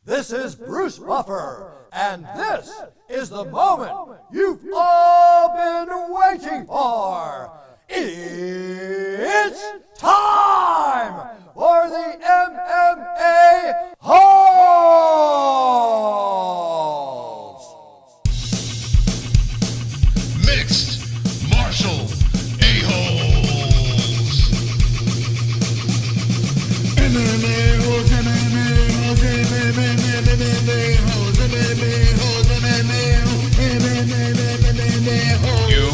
This is Bruce Buffer, and this is the moment you've all been waiting for. It's time for the MMA-Holes! Mixed martial a-holes. MMA-Holes, MMA-Holes, MMA-Holes, MMA-Holes, MMA-Holes. You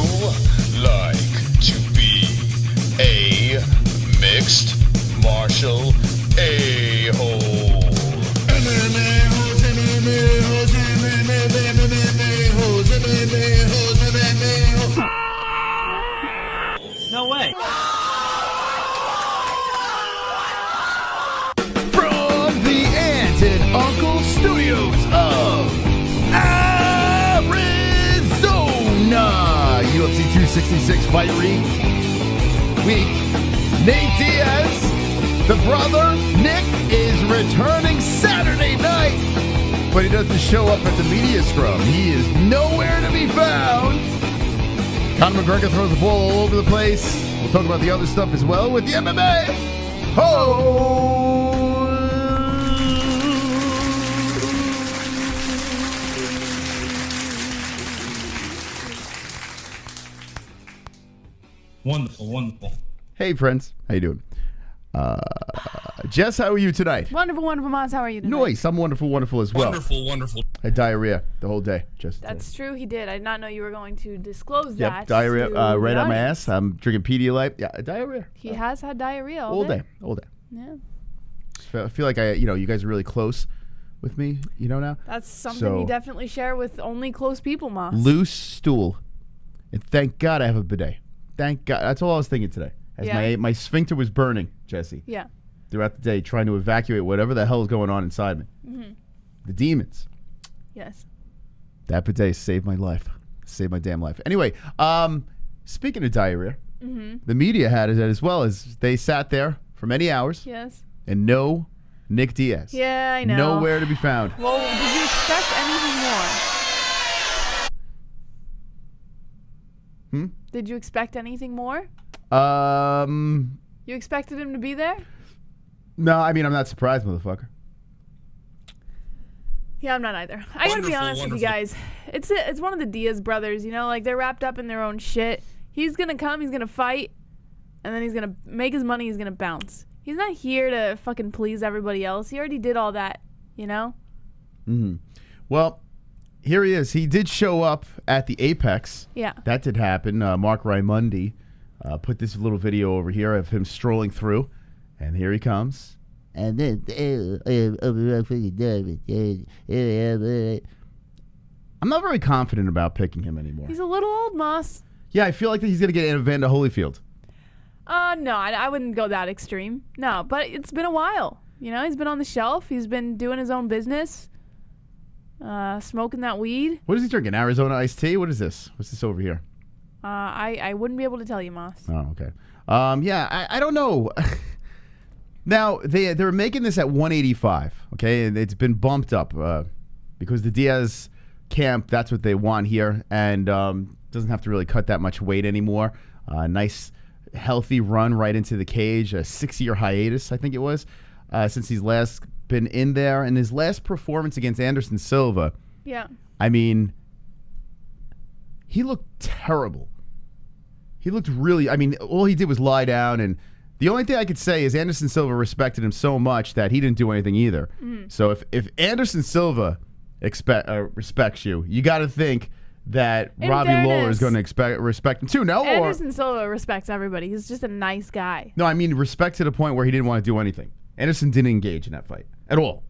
like to be a mixed martial a-hole. MMA-Holes, MMA-Holes, MMA-Holes, MMA-Holes, MMA-Holes. No way. From the Aunt and Uncle Studios of Arizona, UFC 266 Fight Week, Nate Diaz, the brother, Nick, is returning Saturday night, but he doesn't show up at the media scrum. He is nowhere to be found. Conor McGregor throws the ball all over the place. We'll talk about the other stuff as well with the MMA-Holes. Wonderful, wonderful. Hey, friends. How you doing? Jess, how are you tonight? Wonderful, wonderful, Moz. How are you tonight? Nice. I'm wonderful, wonderful as well. Wonderful, wonderful. I had diarrhea the whole day. Just That's true. He did. I did not know you were going to disclose that. Yep, diarrhea to right the on my audience. ass. I'm drinking Pedialyte. Yeah, diarrhea. He has had diarrhea all day. Yeah. I feel like you guys are really close with me, now. That's something So- you definitely share with only close people, Moz. Loose stool. And thank God I have a bidet. Thank God. That's all I was thinking today. As Yeah. my sphincter was burning, Jesse, Yeah. throughout the day, trying to evacuate whatever the hell is going on inside me. Mm-hmm. The demons. Yes. That bidet saved my life. Saved my damn life. Anyway, speaking of diarrhea, the media had it as well. As they sat there for many hours Yes. and no Nick Diaz. Yeah, I know. Nowhere to be found. Well, did you expect anything more? Did you expect anything more? You expected him to be there? No, I mean, I'm not surprised, motherfucker. Yeah, I'm not either. I gotta be honest with you guys. It's one of the Diaz brothers, like they're wrapped up in their own shit. He's gonna come, he's gonna fight, and then he's gonna make his money, he's gonna bounce. He's not here to fucking please everybody else. He already did all that, Well, here he is. He did show up at the Apex. Yeah. That did happen. Mark Raimondi put this little video over here of him strolling through, and here he comes. And then I'm not very confident about picking him anymore. He's a little old, Moss. Yeah, I feel like that he's going to get Evander Holyfield. No, I wouldn't go that extreme. No, but it's been a while. He's been on the shelf. He's been doing his own business, smoking that weed. What is he drinking? Arizona iced tea? What is this? What's this over here? I wouldn't be able to tell you, Moss. Oh, okay. Yeah, I don't know. Now, they're making this at 185, okay? And it's been bumped up because the Diaz camp, that's what they want here, and doesn't have to really cut that much weight anymore. Nice, healthy run right into the cage, a 6-year hiatus, I think it was, since he's last been in there. And his last performance against Anderson Silva, Yeah. I mean, he looked terrible. He looked really, all he did was lie down, and the only thing I could say is Anderson Silva respected him so much that he didn't do anything either. So if Anderson Silva respects you, you got to think that Robbie Lawler is going to respect him too. No, Anderson Silva respects everybody. He's just a nice guy. No, I mean respect to the point where he didn't want to do anything. Anderson didn't engage in that fight at all.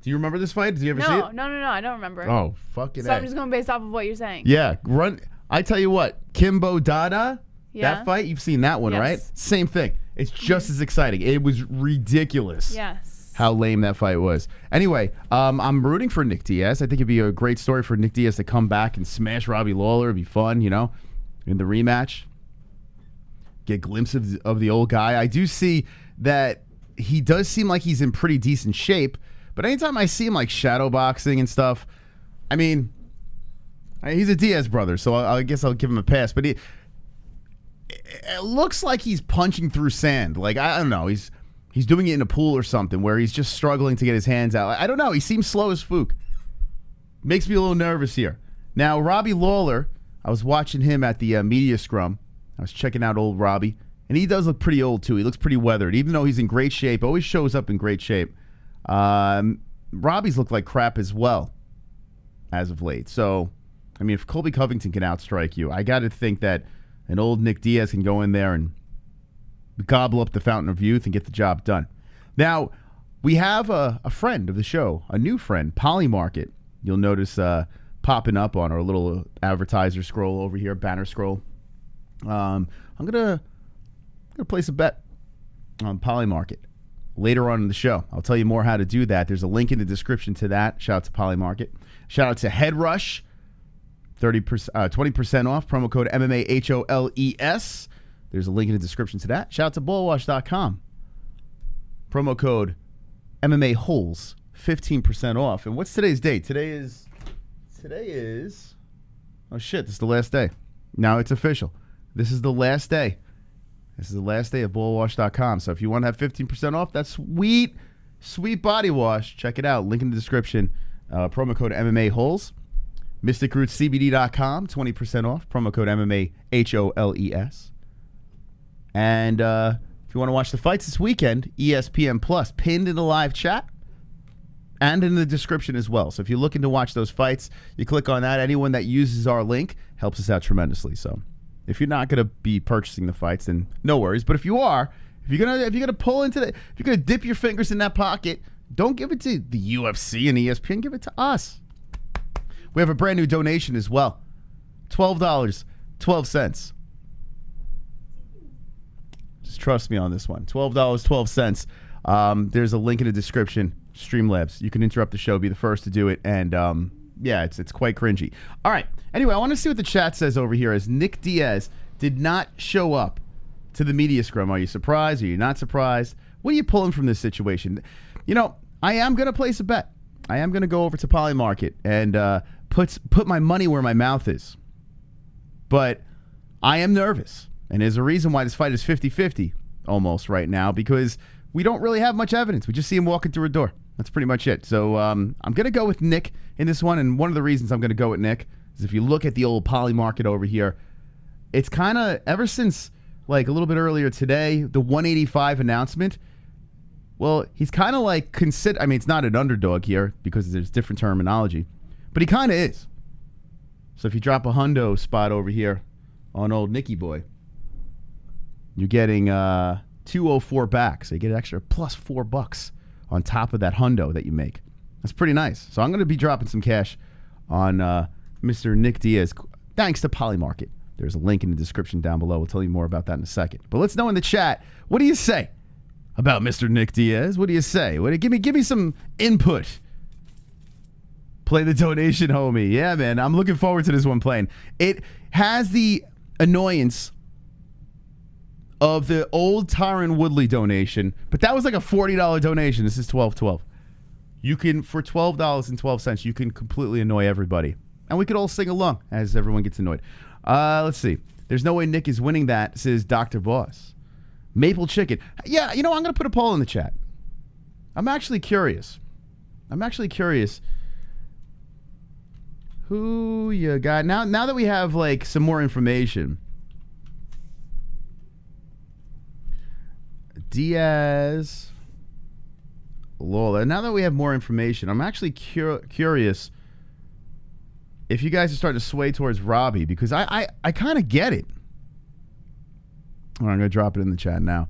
Do you remember this fight? Did you ever see it? No, I don't remember. Oh, fucking So I'm just going based off of what you're saying. Yeah, run. I tell you what, Kimbo Dada, Yeah. that fight, you've seen that one, Yes. right? Same thing. It's just as exciting. It was ridiculous. Yes. How lame that fight was. Anyway, I'm rooting for Nick Diaz. I think it'd be a great story for Nick Diaz to come back and smash Robbie Lawler. It'd be fun, in the rematch. Get a glimpse of the old guy. I do see that he does seem like he's in pretty decent shape, But anytime I see him like shadow boxing and stuff, I mean, he's a Diaz brother, so I guess I'll give him a pass. But it looks like he's punching through sand. Like, I don't know, he's doing it in a pool or something where he's just struggling to get his hands out. I don't know. He seems slow as fook. Makes me a little nervous here. Now, Robbie Lawler, I was watching him at the media scrum. I was checking out old Robbie. And he does look pretty old, too. He looks pretty weathered. Even though he's in great shape, always shows up in great shape. Robbie's looked like crap as well as of late. So, I mean, if Colby Covington can outstrike you, I got to think that an old Nick Diaz can go in there and gobble up the fountain of youth and get the job done. Now, we have a friend of the show, a new friend, Polymarket. You'll notice popping up on our little advertiser scroll over here, banner scroll. I'm gonna place a bet on Polymarket later on in the show. I'll tell you more how to do that. There's a link in the description to that. Shout out to Polymarket. Shout out to Head Rush. 20% off. Promo code MMA-HOLES. There's a link in the description to that. Shout out to ballwash.com. Promo code MMA-Holes. 15% off. And what's today's date? Today is, oh shit, this is the last day. Now it's official. This is the last day. This is the last day of ballwash.com. So if you want to have 15% off, that's sweet, sweet body wash. Check it out. Link in the description. Promo code MMA-Holes. MysticRootsCBD.com, 20% off. Promo code MMA-HOLES. And if you want to watch the fights this weekend, ESPN Plus, pinned in the live chat and in the description as well. So if you're looking to watch those fights, you click on that. Anyone that uses our link helps us out tremendously. So if you're not going to be purchasing the fights, then no worries. But if you are, if you're gonna pull into if you're gonna dip your fingers in that pocket, don't give it to the UFC and ESPN. Give it to us. We have a brand new donation as well. $12.12. Just trust me on this one. $12.12. There's a link in the description. Streamlabs. You can interrupt the show, be the first to do it, and yeah, it's quite cringy. All right. Anyway, I want to see what the chat says over here. As Nick Diaz did not show up to the media scrum. Are you surprised? Are you not surprised? What are you pulling from this situation? You know, I am going to place a bet. I am going to go over to Polymarket and put my money where my mouth is. But I am nervous. And there's a reason why this fight is 50-50 almost right now, because we don't really have much evidence. We just see him walking through a door. That's pretty much it. So I'm going to go with Nick in this one. And one of the reasons I'm going to go with Nick is if you look at the old Polymarket over here, it's kind of, ever since like a little bit earlier today, the 185 announcement, well, he's kind of like I mean, it's not an underdog here because there's different terminology, but he kind of is. So if you drop a hundo spot over here on old Nicky boy, you're getting 204 back. So you get an extra plus $4 on top of that hundo that you make. That's pretty nice. So I'm going to be dropping some cash on Mr. Nick Diaz, thanks to Polymarket. There's a link in the description down below. We'll tell you more about that in a second. But let's know in the chat, what do you say about Mr. Nick Diaz? What do you say? Give me some input. Play the donation, homie. Yeah, man. I'm looking forward to this one playing. It has the annoyance of the old Tyron Woodley donation, but that was like a $40 donation. This is $12.12. You can, for $12.12, you can completely annoy everybody. And we could all sing along as everyone gets annoyed. Let's see. There's no way Nick is winning that, says Dr. Boss. Maple chicken. Yeah, you know, I'm going to put a poll in the chat. I'm actually curious. Who you got? Now that we have, like, some more information. Diaz-Lawler. Now that we have more information, I'm actually curious if you guys are starting to sway towards Robbie, because I kind of get it. I'm going to drop it in the chat now.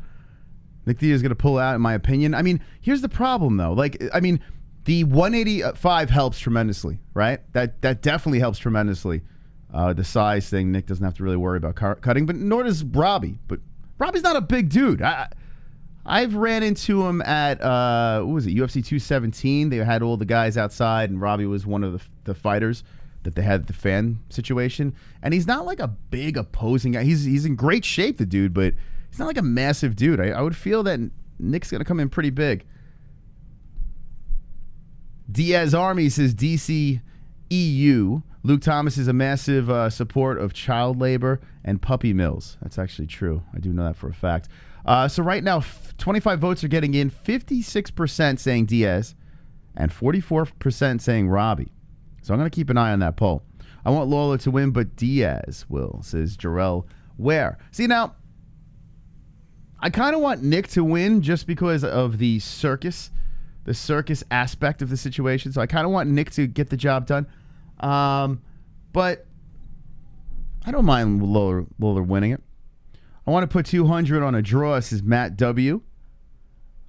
Nick Diaz is going to pull out, in my opinion. I mean, here's the problem, though. Like, I mean, the 185 helps tremendously, right? That definitely helps tremendously. The size thing, Nick doesn't have to really worry about cutting, but nor does Robbie. But Robbie's not a big dude. I've ran into him at, what was it, UFC 217. They had all the guys outside, and Robbie was one of the fighters that they had the fan situation. And he's not like a big opposing guy. He's in great shape, the dude, but he's not like a massive dude. I would feel that Nick's going to come in pretty big. Diaz Army says DC EU. Luke Thomas is a massive support of child labor and puppy mills. That's actually true. I do know that for a fact. So right now, 25 votes are getting in. 56% saying Diaz and 44% saying Robbie. So I'm going to keep an eye on that poll. I want Lawler to win, but Diaz will, says Jarrell Ware. See, now, I kind of want Nick to win just because of the circus aspect of the situation. So I kind of want Nick to get the job done. But I don't mind Lawler winning it. I want to put 200 on a draw, says Matt W.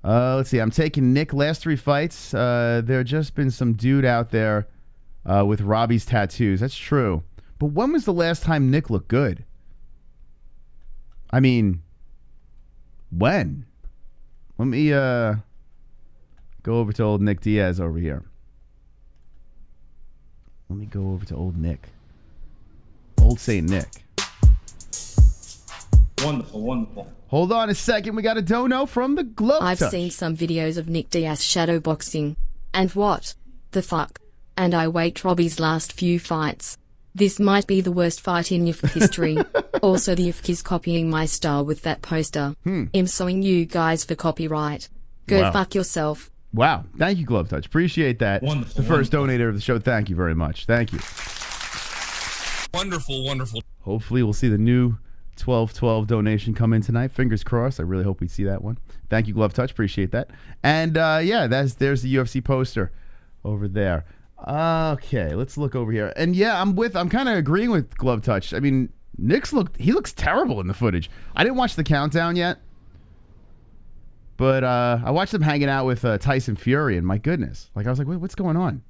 Let's see. I'm taking Nick last 3 fights. There just been some dude out there with Robbie's tattoos. That's true. But when was the last time Nick looked good? I mean, when? Let me go over to old Nick Diaz over here. Let me go over to old Nick. Old Saint Nick. Wonderful, wonderful. Hold on a second. We got a dono from the Glove I've Touch. seen some videos of Nick Diaz shadowboxing. And what the fuck? And I wait Robbie's last few fights. This might be the worst fight in UFC history. Also, the UFC is copying my style with that poster. I'm suing you guys for copyright. Go fuck yourself. Wow. Thank you, Glove Touch. Appreciate that. Wonderful, the first donator of the show. Thank you very much. Thank you. Wonderful, wonderful. Hopefully we'll see the new 1212 donation come in tonight. Fingers crossed. I really hope we see that one. Thank you, Glove Touch. Appreciate that. And yeah, there's the UFC poster over there. Okay, let's look over here. And yeah, I'm kind of agreeing with Glove Touch. I mean, he looks terrible in the footage. I didn't watch the countdown yet. But I watched him hanging out with Tyson Fury, and my goodness. Like, I was like, what's going on?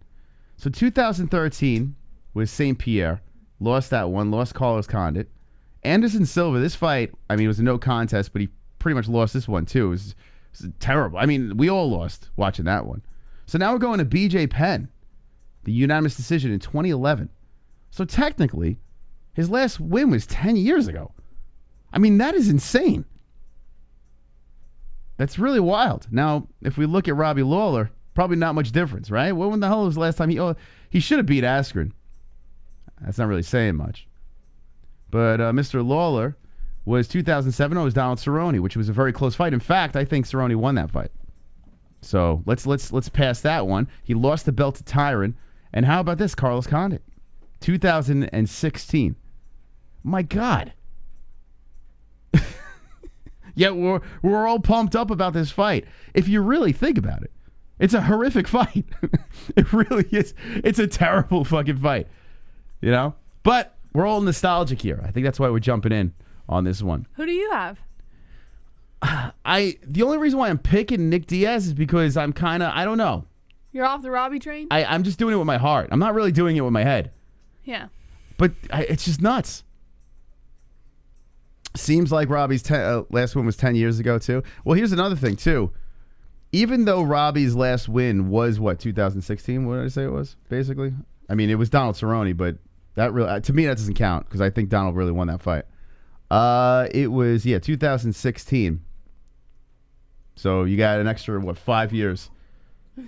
So 2013 was St. Pierre. Lost that one. Lost Carlos Condit. Anderson Silva, this fight, I mean, it was a no contest, but he pretty much lost this one, too. It was terrible. I mean, we all lost watching that one. So now we're going to BJ Penn, the unanimous decision in 2011. So technically, his last win was 10 years ago. I mean, that is insane. That's really wild. Now, if we look at Robbie Lawler, probably not much difference, right? When the hell was the last time he should have beat Askren. That's not really saying much. But Mr. Lawler was 2007. It was Donald Cerrone, which was a very close fight. In fact, I think Cerrone won that fight. So let's pass that one. He lost the belt to Tyron. And how about this, Carlos Condit, 2016. My God. Yet we're all pumped up about this fight. If you really think about it, it's a horrific fight. It really is. It's a terrible fucking fight. You know? But we're all nostalgic here. I think that's why we're jumping in on this one. Who do you have? The only reason why I'm picking Nick Diaz is because I'm kind of, I don't know. You're off the Robbie train? I'm just doing it with my heart. I'm not really doing it with my head. Yeah. But it's just nuts. Seems like Robbie's last win was 10 years ago, too. Well, here's another thing, too. Even though Robbie's last win was, 2016? What did I say it was, basically? I mean, it was Donald Cerrone, but that really, to me, that doesn't count because I think Donald really won that fight. It was, 2016. So you got an extra, 5 years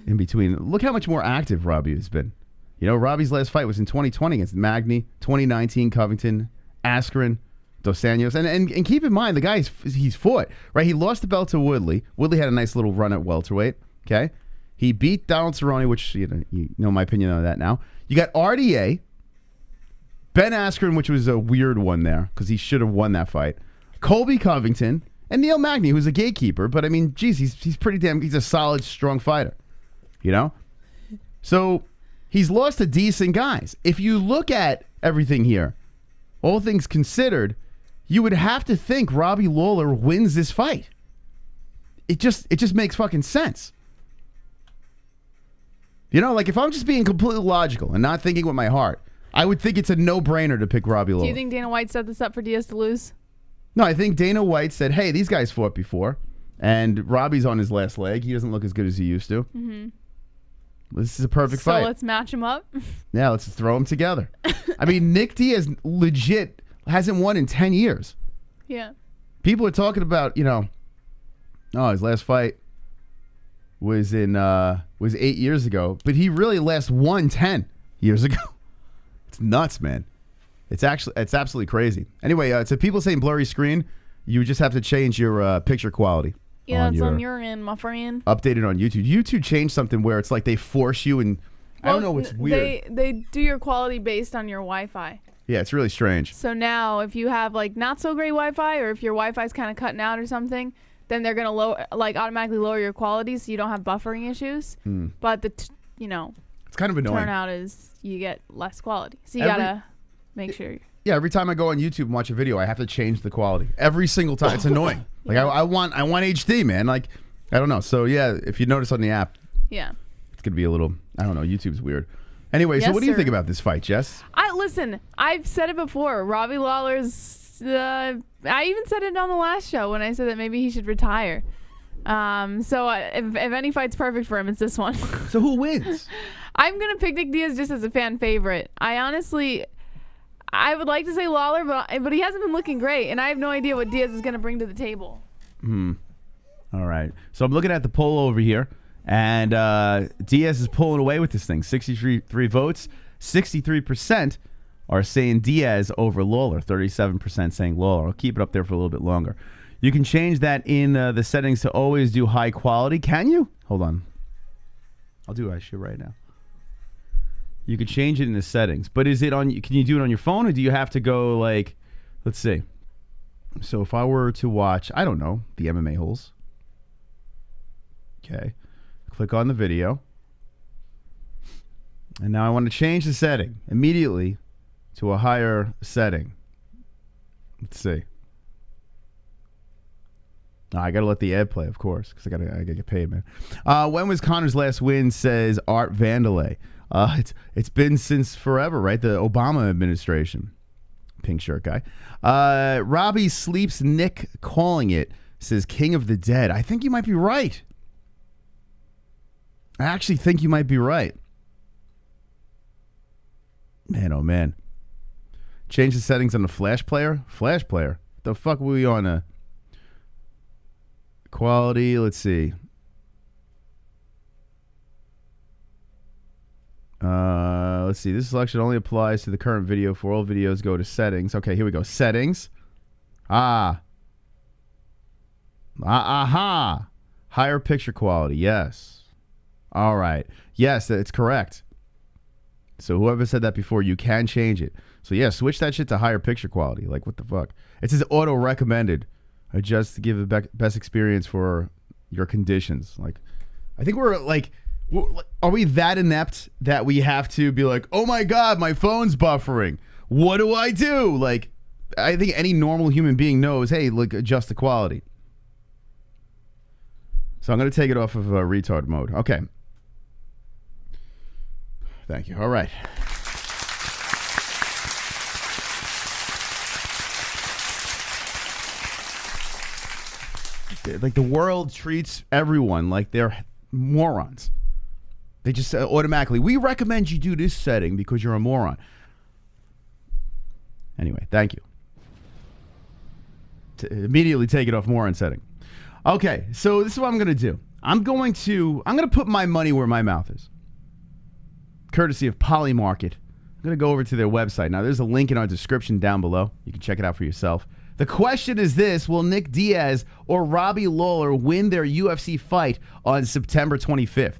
in between. Look how much more active Robbie has been. You know, Robbie's last fight was in 2020 against Magny, 2019 Covington, Askren, Dos Anjos. And keep in mind, the guy, he's fought, right? He lost the belt to Woodley. Woodley had a nice little run at welterweight, okay? He beat Donald Cerrone, which, you know my opinion on that now. You got RDA, Ben Askren, which was a weird one there because he should have won that fight. Colby Covington, and Neil Magny, who's a gatekeeper. But, I mean, geez, he's pretty damn, he's a solid, strong fighter, you know? So he's lost to decent guys. If you look at everything here, all things considered, you would have to think Robbie Lawler wins this fight. It just makes fucking sense. You know, like if I'm just being completely logical and not thinking with my heart, I would think it's a no-brainer to pick Robbie Lawler. Do you think Dana White set this up for Diaz to lose? No, I think Dana White said, hey, these guys fought before, and Robbie's on his last leg. He doesn't look as good as he used to. Mm-hmm. This is a perfect fight. So let's match him up? Yeah, let's throw them together. I mean, Nick Diaz legit hasn't won in 10 years. Yeah. People are talking about, his last fight. was 8 years ago, but he really last won 10 years ago. It's nuts, man. It's absolutely crazy. Anyway, to people saying blurry screen, you just have to change your picture quality. Yeah, it's on your end, my friend. Updated on YouTube. YouTube changed something where it's like they force you, and I don't know, it's weird. They do your quality based on your Wi-Fi. Yeah, it's really strange. So now, if you have like not so great Wi-Fi, or if your Wi-Fi is kind of cutting out or something, then they're gonna automatically lower your quality, so you don't have buffering issues. But it's kind of annoying. Turnout is you get less quality, so you gotta make sure. Yeah, every time I go on YouTube and watch a video, I have to change the quality every single time. It's annoying. Like I want HD, man. Like I don't know. So yeah, if you notice on the app, it's gonna be a little. I don't know. YouTube's weird. Anyway, so what do you think about this fight, Jess? Listen. I've said it before. Robbie Lawler's. I even said it on the last show when I said that maybe he should retire. So if any fight's perfect for him, it's this one. So who wins? I'm gonna pick Nick Diaz just as a fan favorite. I would like to say Lawler, but he hasn't been looking great, and I have no idea what Diaz is going to bring to the table. All right. So I'm looking at the poll over here, and Diaz is pulling away with this thing. 63 votes. 63% are saying Diaz over Lawler. 37% saying Lawler. I'll keep it up there for a little bit longer. You can change that in the settings to always do high quality. Can you? Hold on. I'll do that shit right now. You can change it in the settings, but is it on? Can you do it on your phone, or do you have to go like? Let's see. So if I were to watch, I don't know, the MMA-Holes. Okay, click on the video, and now I want to change the setting immediately to a higher setting. Let's see. I gotta let the ad play, of course, because I gotta get paid, man. When was Conor's last win? Says Art Vandelay. It's been since forever, right? The Obama administration. Pink shirt guy. Robbie Sleeps Nick calling it, says King of the Dead. I think you might be right. I actually think you might be right. Man, oh man. Change the settings on the Flash player? Flash player? The fuck were we on? Quality, let's see. Let's see. This selection only applies to the current video. For all videos, go to settings. Okay, here we go. Settings. Aha. Higher picture quality. Yes. All right. Yes, it's correct. So whoever said that before, you can change it. So yeah, switch that shit to higher picture quality. Like, what the fuck? It says auto recommended. Adjust to give the best experience for your conditions. Like, I think we're like, are we that inept that we have to be like, oh my God, my phone's buffering. What do I do? Like, I think any normal human being knows, hey, look, adjust the quality. So I'm going to take it off of retard mode. Okay. Thank you. All right. Like, the world treats everyone like they're morons. They just automatically, we recommend you do this setting because you're a moron. Anyway, thank you. Immediately take it off moron setting. Okay, so this is what I'm going to do. I'm going to put my money where my mouth is. Courtesy of Polymarket. I'm going to go over to their website. Now, there's a link in our description down below. You can check it out for yourself. The question is this: will Nick Diaz or Robbie Lawler win their UFC fight on September 25th?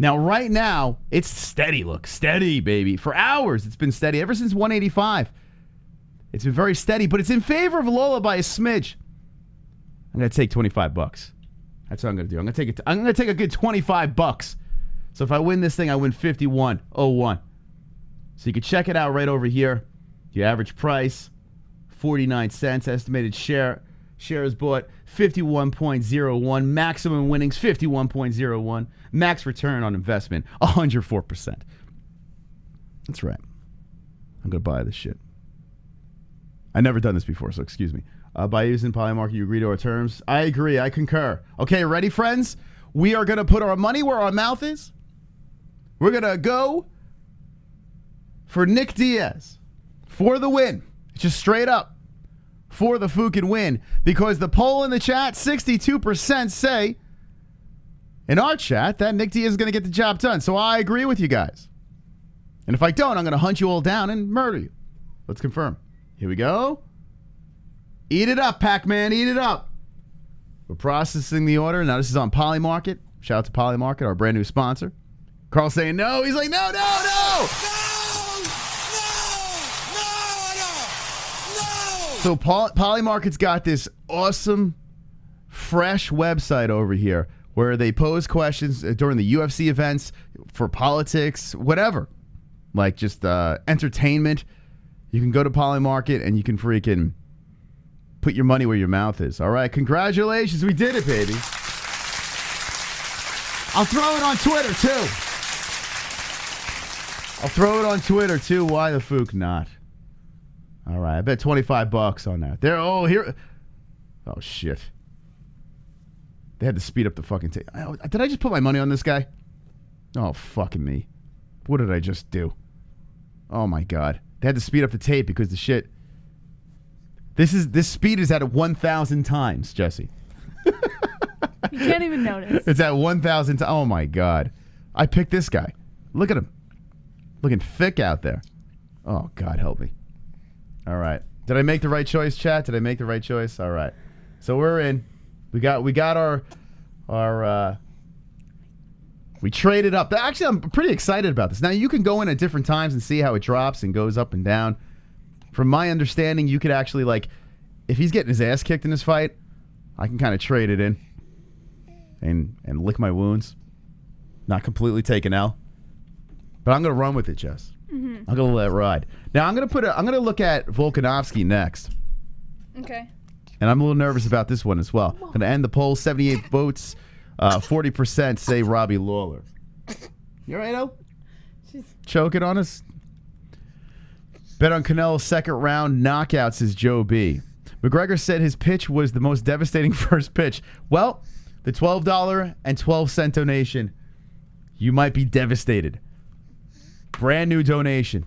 Now, right now, it's steady. Look, steady, baby. For hours, it's been steady. Ever since 185. It's been very steady, but it's in favor of Lawler by a smidge. I'm going to take $25. That's what I'm going to do. I'm going to take a good $25. So if I win this thing, I win 51.01. So you can check it out right over here. The average price, 49 cents. Estimated shares bought, 51.01. Maximum winnings, 51.01. Max return on investment, 104%. That's right. I'm going to buy this shit. I've never done this before, so excuse me. By using Polymarket, you agree to our terms. I agree. I concur. Okay, ready, friends? We are going to put our money where our mouth is. We're going to go for Nick Diaz for the win. Just straight up for the fucking win. Because the poll in the chat, 62% say in our chat that Nick Diaz is going to get the job done. So I agree with you guys. And if I don't, I'm going to hunt you all down and murder you. Let's confirm. Here we go. Eat it up, Pac-Man. Eat it up. We're processing the order. Now, this is on Polymarket. Shout out to Polymarket, our brand new sponsor. Carl's saying no. He's like, no. So Polymarket's got this awesome, fresh website over here where they pose questions during the UFC events for politics, whatever. Like just entertainment. You can go to Polymarket and you can freaking put your money where your mouth is. All right, congratulations. We did it, baby. I'll throw it on Twitter, too. Why the fuck not? All right, I bet $25 on that. There, oh, here. Oh, shit. They had to speed up the fucking tape. Did I just put my money on this guy? Oh, fucking me. What did I just do? Oh, my God. They had to speed up the tape because the shit. This speed is at 1,000 times, Jesse. You can't even notice. It's at 1,000 times. Oh, my God. I picked this guy. Look at him. Looking thick out there. Oh, God help me. All right. Did I make the right choice, chat? Did I make the right choice? All right. So we're in. We got our we traded up. Actually, I'm pretty excited about this. Now, you can go in at different times and see how it drops and goes up and down. From my understanding, you could actually, like, if he's getting his ass kicked in this fight, I can kind of trade it in and lick my wounds. Not completely take an L. But I'm going to run with it, Jess. I'm going to let it ride. Now, I'm going to look at Volkanovski next. Okay. And I'm a little nervous about this one as well. Going to end the poll. 78 votes. 40% say Robbie Lawler. You all right, El? Choking on us? Bet on Canelo's second round knockout, says Joe B. McGregor said his pitch was the most devastating first pitch. Well, the $12.12 donation, you might be devastated. Brand new donation.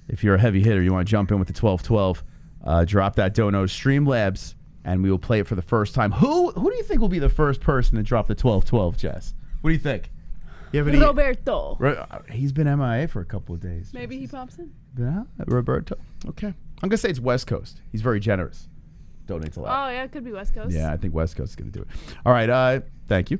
If you're a heavy hitter, you want to jump in with the 1212, drop that dono, Streamlabs, and we will play it for the first time. Who do you think will be the first person to drop the 1212, Jess? What do you think? You have any, Roberto. He's been MIA for a couple of days. Maybe he pops in. Yeah, Roberto. Okay. I'm going to say it's West Coast. He's very generous. Donates a lot. Oh, yeah, it could be West Coast. Yeah, I think West Coast is going to do it. All right, thank you.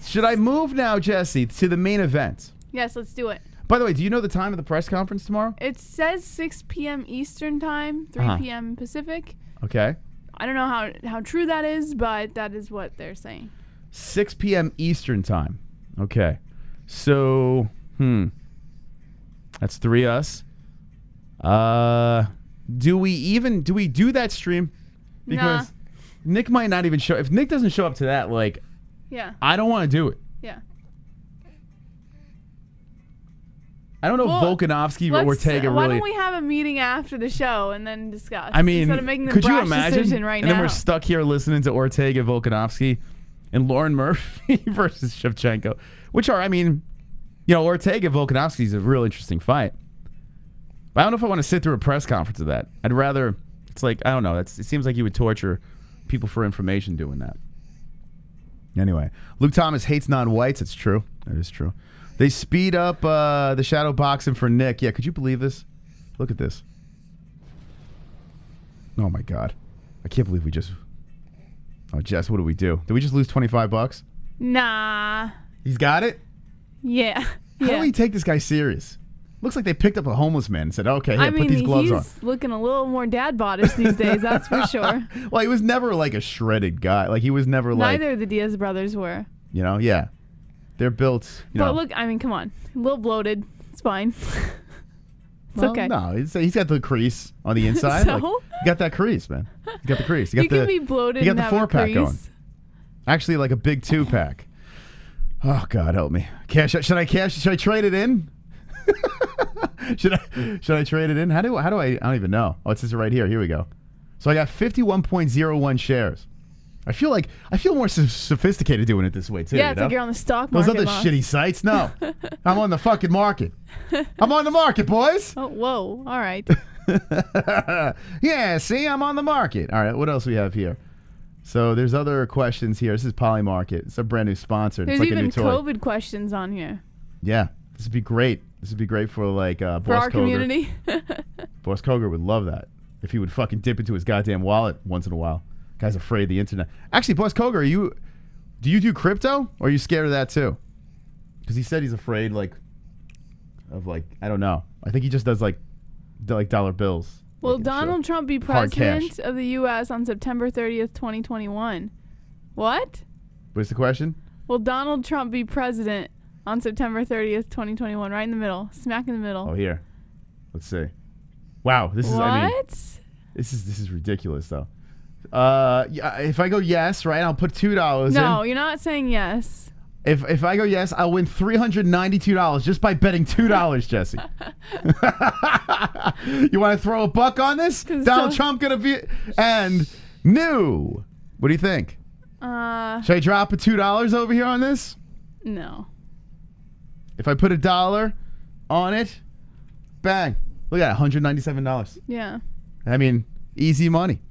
Should I move now, Jesse, to the main event? Yes, let's do it. By the way, do you know the time of the press conference tomorrow? It says 6 p.m. Eastern time, 3 p.m. Pacific. Okay. I don't know how true that is, but that is what they're saying. 6 p.m. Eastern time. Okay. So, that's 3 us. Do we do that stream? Because Nick might not even show. If Nick doesn't show up to that, like, yeah, I don't want to do it. Yeah. I don't know if Volkanovski or Ortega really. Why don't we have a meeting after the show and then discuss? I mean, instead of making the could you brash imagine? Decision right and now. Then we're stuck here listening to Ortega, Volkanovski, and Lauren Murphy versus Shevchenko, which are, I mean, you know, Ortega Volkanovski is a real interesting fight. But I don't know if I want to sit through a press conference of that. I'd rather. It's like, I don't know. It seems like you would torture people for information doing that. Anyway, Luke Thomas hates non-whites. It's true. That is true. They speed up the shadow boxing for Nick. Yeah, could you believe this? Look at this. Oh, my God. I can't believe we just... Oh, Jess, what do we do? Did we just lose $25? Nah. He's got it? Yeah. How do we take this guy serious? Looks like they picked up a homeless man and said, okay, here, put these gloves on. He's looking a little more dad bodish these days, that's for sure. Well, he was never like a shredded guy. Like, he was never like... Neither of the Diaz brothers were. You know, yeah. They're built, you know. But look, I mean, come on. A little bloated. It's fine. It's okay. No, he's got the crease on the inside. So? Like, you got that crease, man. You got the crease. You can be bloated You got and the have 4-pack a going. crease. Actually, like a big 2-pack. Oh, God, help me. Should I trade it in? Should I trade it in? How do I don't even know. Oh, it says it right here. Here we go. So I got 51.01 shares. I feel more sophisticated doing it this way too. Yeah, it's like you're on the stock market. Those other shitty sites. No, I'm on the fucking market. I'm on the market, boys. Oh, whoa! All right. Yeah, see, I'm on the market. All right, what else we have here? So there's other questions here. This is Polymarket. It's a brand new sponsor. There's it's like even a new toy. COVID questions on here. Yeah, this would be great. This would be great for like For Boss our Koger. community. Boss Koger would love that if he would fucking dip into his goddamn wallet once in a while. Guy's afraid of the internet. Actually, Boss Koger, do you do crypto or are you scared of that too? Because he said he's afraid of I don't know. I think he just does like dollar bills. Will Donald Trump be Hard president cash. of the U.S. on September 30th, 2021? What? What's the question? Will Donald Trump be president on September 30th, 2021? Right in the middle. Smack in the middle. Oh, here. Let's see. Wow, this is. What? I mean, this is ridiculous though. Yeah, if I go yes, right, I'll put $2 in. No, you're not saying yes. If I go yes, I'll win $392 just by betting $2, Jesse. You want to throw a buck on this? Donald Trump gonna be and new. What do you think? Should I drop a $2 over here on this? No. If I put $1 on it, bang! Look at it, $197. Yeah. I mean, easy money.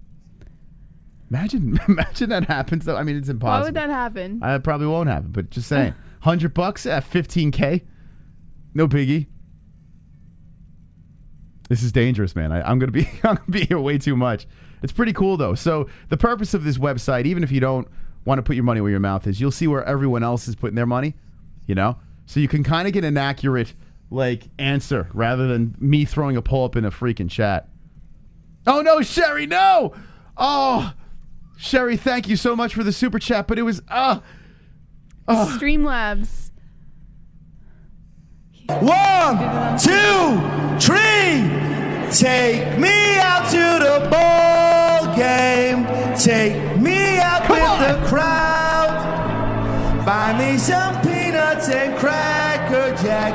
Imagine that happens though. I mean, it's impossible. Why would that happen? It probably won't happen, but just saying. $100 at $15K, no biggie. This is dangerous, man. I'm gonna be here way too much. It's pretty cool though. So the purpose of this website, even if you don't want to put your money where your mouth is, you'll see where everyone else is putting their money. You know, so you can kind of get an accurate answer rather than me throwing a poll up in a freaking chat. Oh no, Sherry, no! Oh. Sherry, thank you so much for the super chat, but it was Streamlabs. 1, 2, 3. Take me out to the ball game. Take me out with the crowd. Buy me some peanuts and Cracker Jack.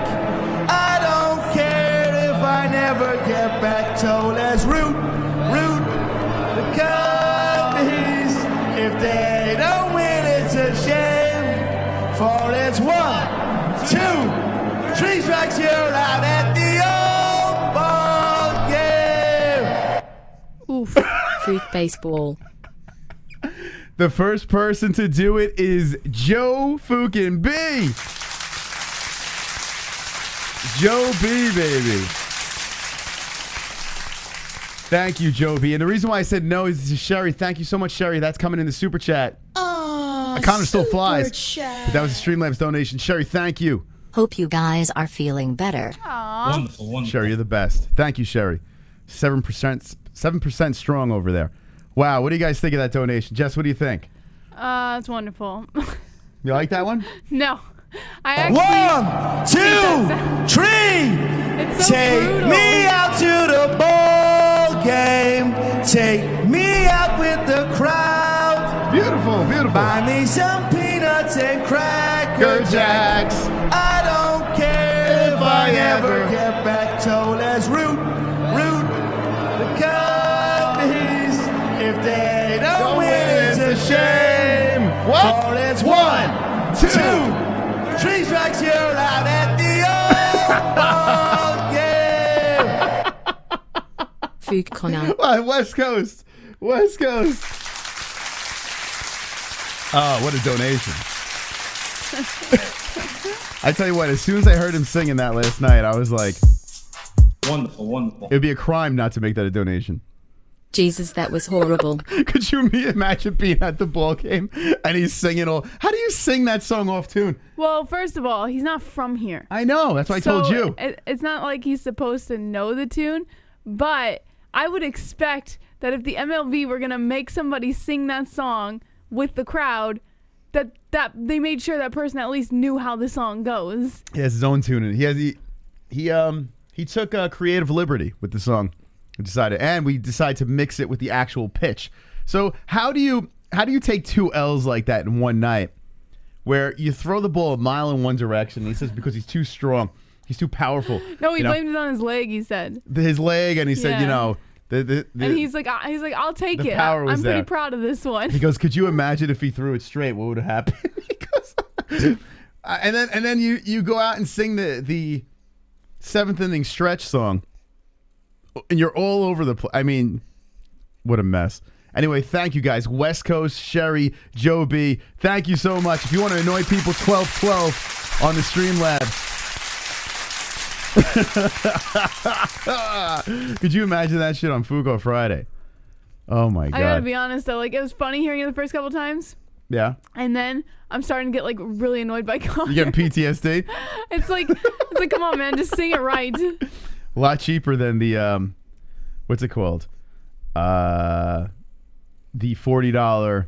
I don't care if I never get back. So let's root the Cubbies. If they don't win, it's a shame. For it's 1, 2, 3 strikes, you're out at the old ball game. Oof. Freak baseball. the first person to do it is Joe fucking B. Joe B, baby. Thank you, Joe B. And the reason why I said no is to Sherry. Thank you so much, Sherry. That's coming in the super chat. Oh, Connor still flies. chat. But that was a Streamlabs donation. Sherry, thank you. Hope you guys are feeling better. Wonderful, wonderful. Sherry, you're the best. Thank you, Sherry. 7% strong over there. Wow, what do you guys think of that donation? Jess, what do you think? It's wonderful. You like that one? No. I actually... 1, 2, 3. It's so Take brutal. me out to the ball game. Take me out with the crowd. Beautiful, beautiful. Buy me some peanuts and Cracker Jacks. I don't care if I ever get back. So let's root the Cubbies. If they don't win, it's a shame. What? For it's 1, 2, 3 strikes, you're out at the old ball game. Fook Connor. West Coast. West Coast. Oh, what a donation. I tell you what, as soon as I heard him singing that last night, I was like, Wonderful, wonderful. it'd be a crime not to make that a donation. Jesus, that was horrible. Could you imagine being at the ball game and he's singing all... How do you sing that song off tune? Well, first of all, he's not from here. I know. That's what I told you. It's not like he's supposed to know the tune, but I would expect that if the MLB were going to make somebody sing that song with the crowd, that they made sure that person at least knew how the song goes. He has his own tune in it. He took a creative liberty with the song. We decided to mix it with the actual pitch. So how do you take 2 L's like that in one night, where you throw the ball a mile in one direction? And he says because he's too strong, he's too powerful. No, he blamed it on his leg. He said his leg, and he said, you know, and he's like, I'll take the it. power was I'm pretty there. proud of this one. He goes, could you imagine if he threw it straight? What would have happened? He goes, and then you go out and sing the 7th inning stretch song, and you're all over the place. I mean, what a mess. Anyway, thank you guys. West Coast, Sherry, Joe B. Thank you so much. If you want to annoy people, 1212 on the Streamlabs. Could you imagine that shit on Fugo Friday? Oh my God. I gotta be honest though, like it was funny hearing it the first couple times. Yeah. And then I'm starting to get like really annoyed by Conor. You getting PTSD? It's like come on man, just sing it right. A lot cheaper than the what's it called? The $40.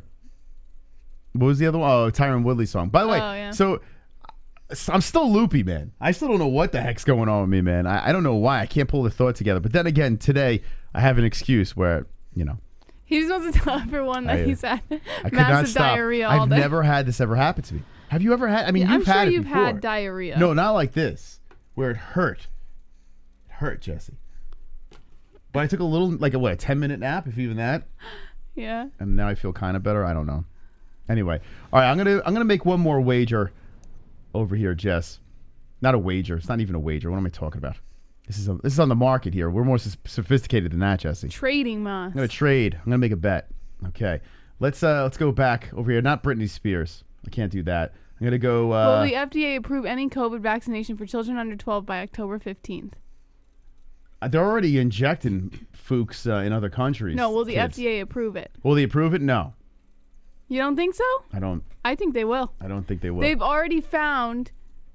What was the other one? Oh, Tyron Woodley song. By the way, yeah. So I'm still loopy, man. I still don't know what the heck's going on with me, man. I don't know why. I can't pull the thought together. But then again, today I have an excuse where, you know. He just wants to tell everyone that he's had I could not massive stop. diarrhea all I've day. never had this ever happen to me. Have you ever had? I mean, Yeah, you've had I'm it sure you've before. had diarrhea. No, not like this, where it hurt. It hurt, Jesse. But I took a little, like a 10-minute nap, if even that. Yeah. And now I feel kind of better. I don't know. Anyway, all right. I'm gonna make one more wager over here, Jess. Not a wager. It's not even a wager. What am I talking about? This is on the market here. We're more sophisticated than that, Jesse. Trading, Moss. I'm gonna trade. I'm gonna make a bet. Okay. Let's go back over here. Not Britney Spears. I can't do that. I'm gonna go. Will the FDA approve any COVID vaccination for children under 12 by October 15th? They're already injecting Fuchs in other countries. No, will the kids. FDA approve it? Will they approve it? No. You don't think so? I don't. I think they will. I don't think they will. They've already found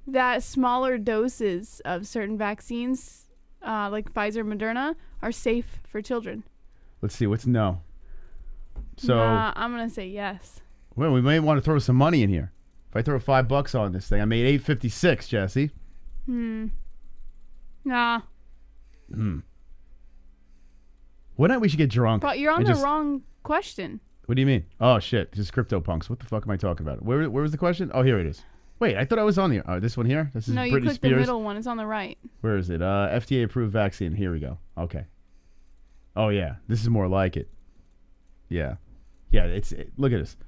that smaller doses of certain vaccines, like Pfizer, Moderna, are safe for children. Let's see. What's no? So I'm gonna say yes. Well, we may want to throw some money in here. If I throw $5 on this thing, I made $8.56, Jesse. Nah. One night we should get drunk. But you're on the wrong question. What do you mean? Oh shit! Just CryptoPunks. What the fuck am I talking about? Where was the question? Oh, here it is. Wait, I thought I was on the. Oh, this one here. This is No, you Britney clicked Spears. the middle one. It's on the right. Where is it? FDA approved vaccine. Here we go. Okay. Oh yeah, this is more like it. Yeah, yeah. Look at this.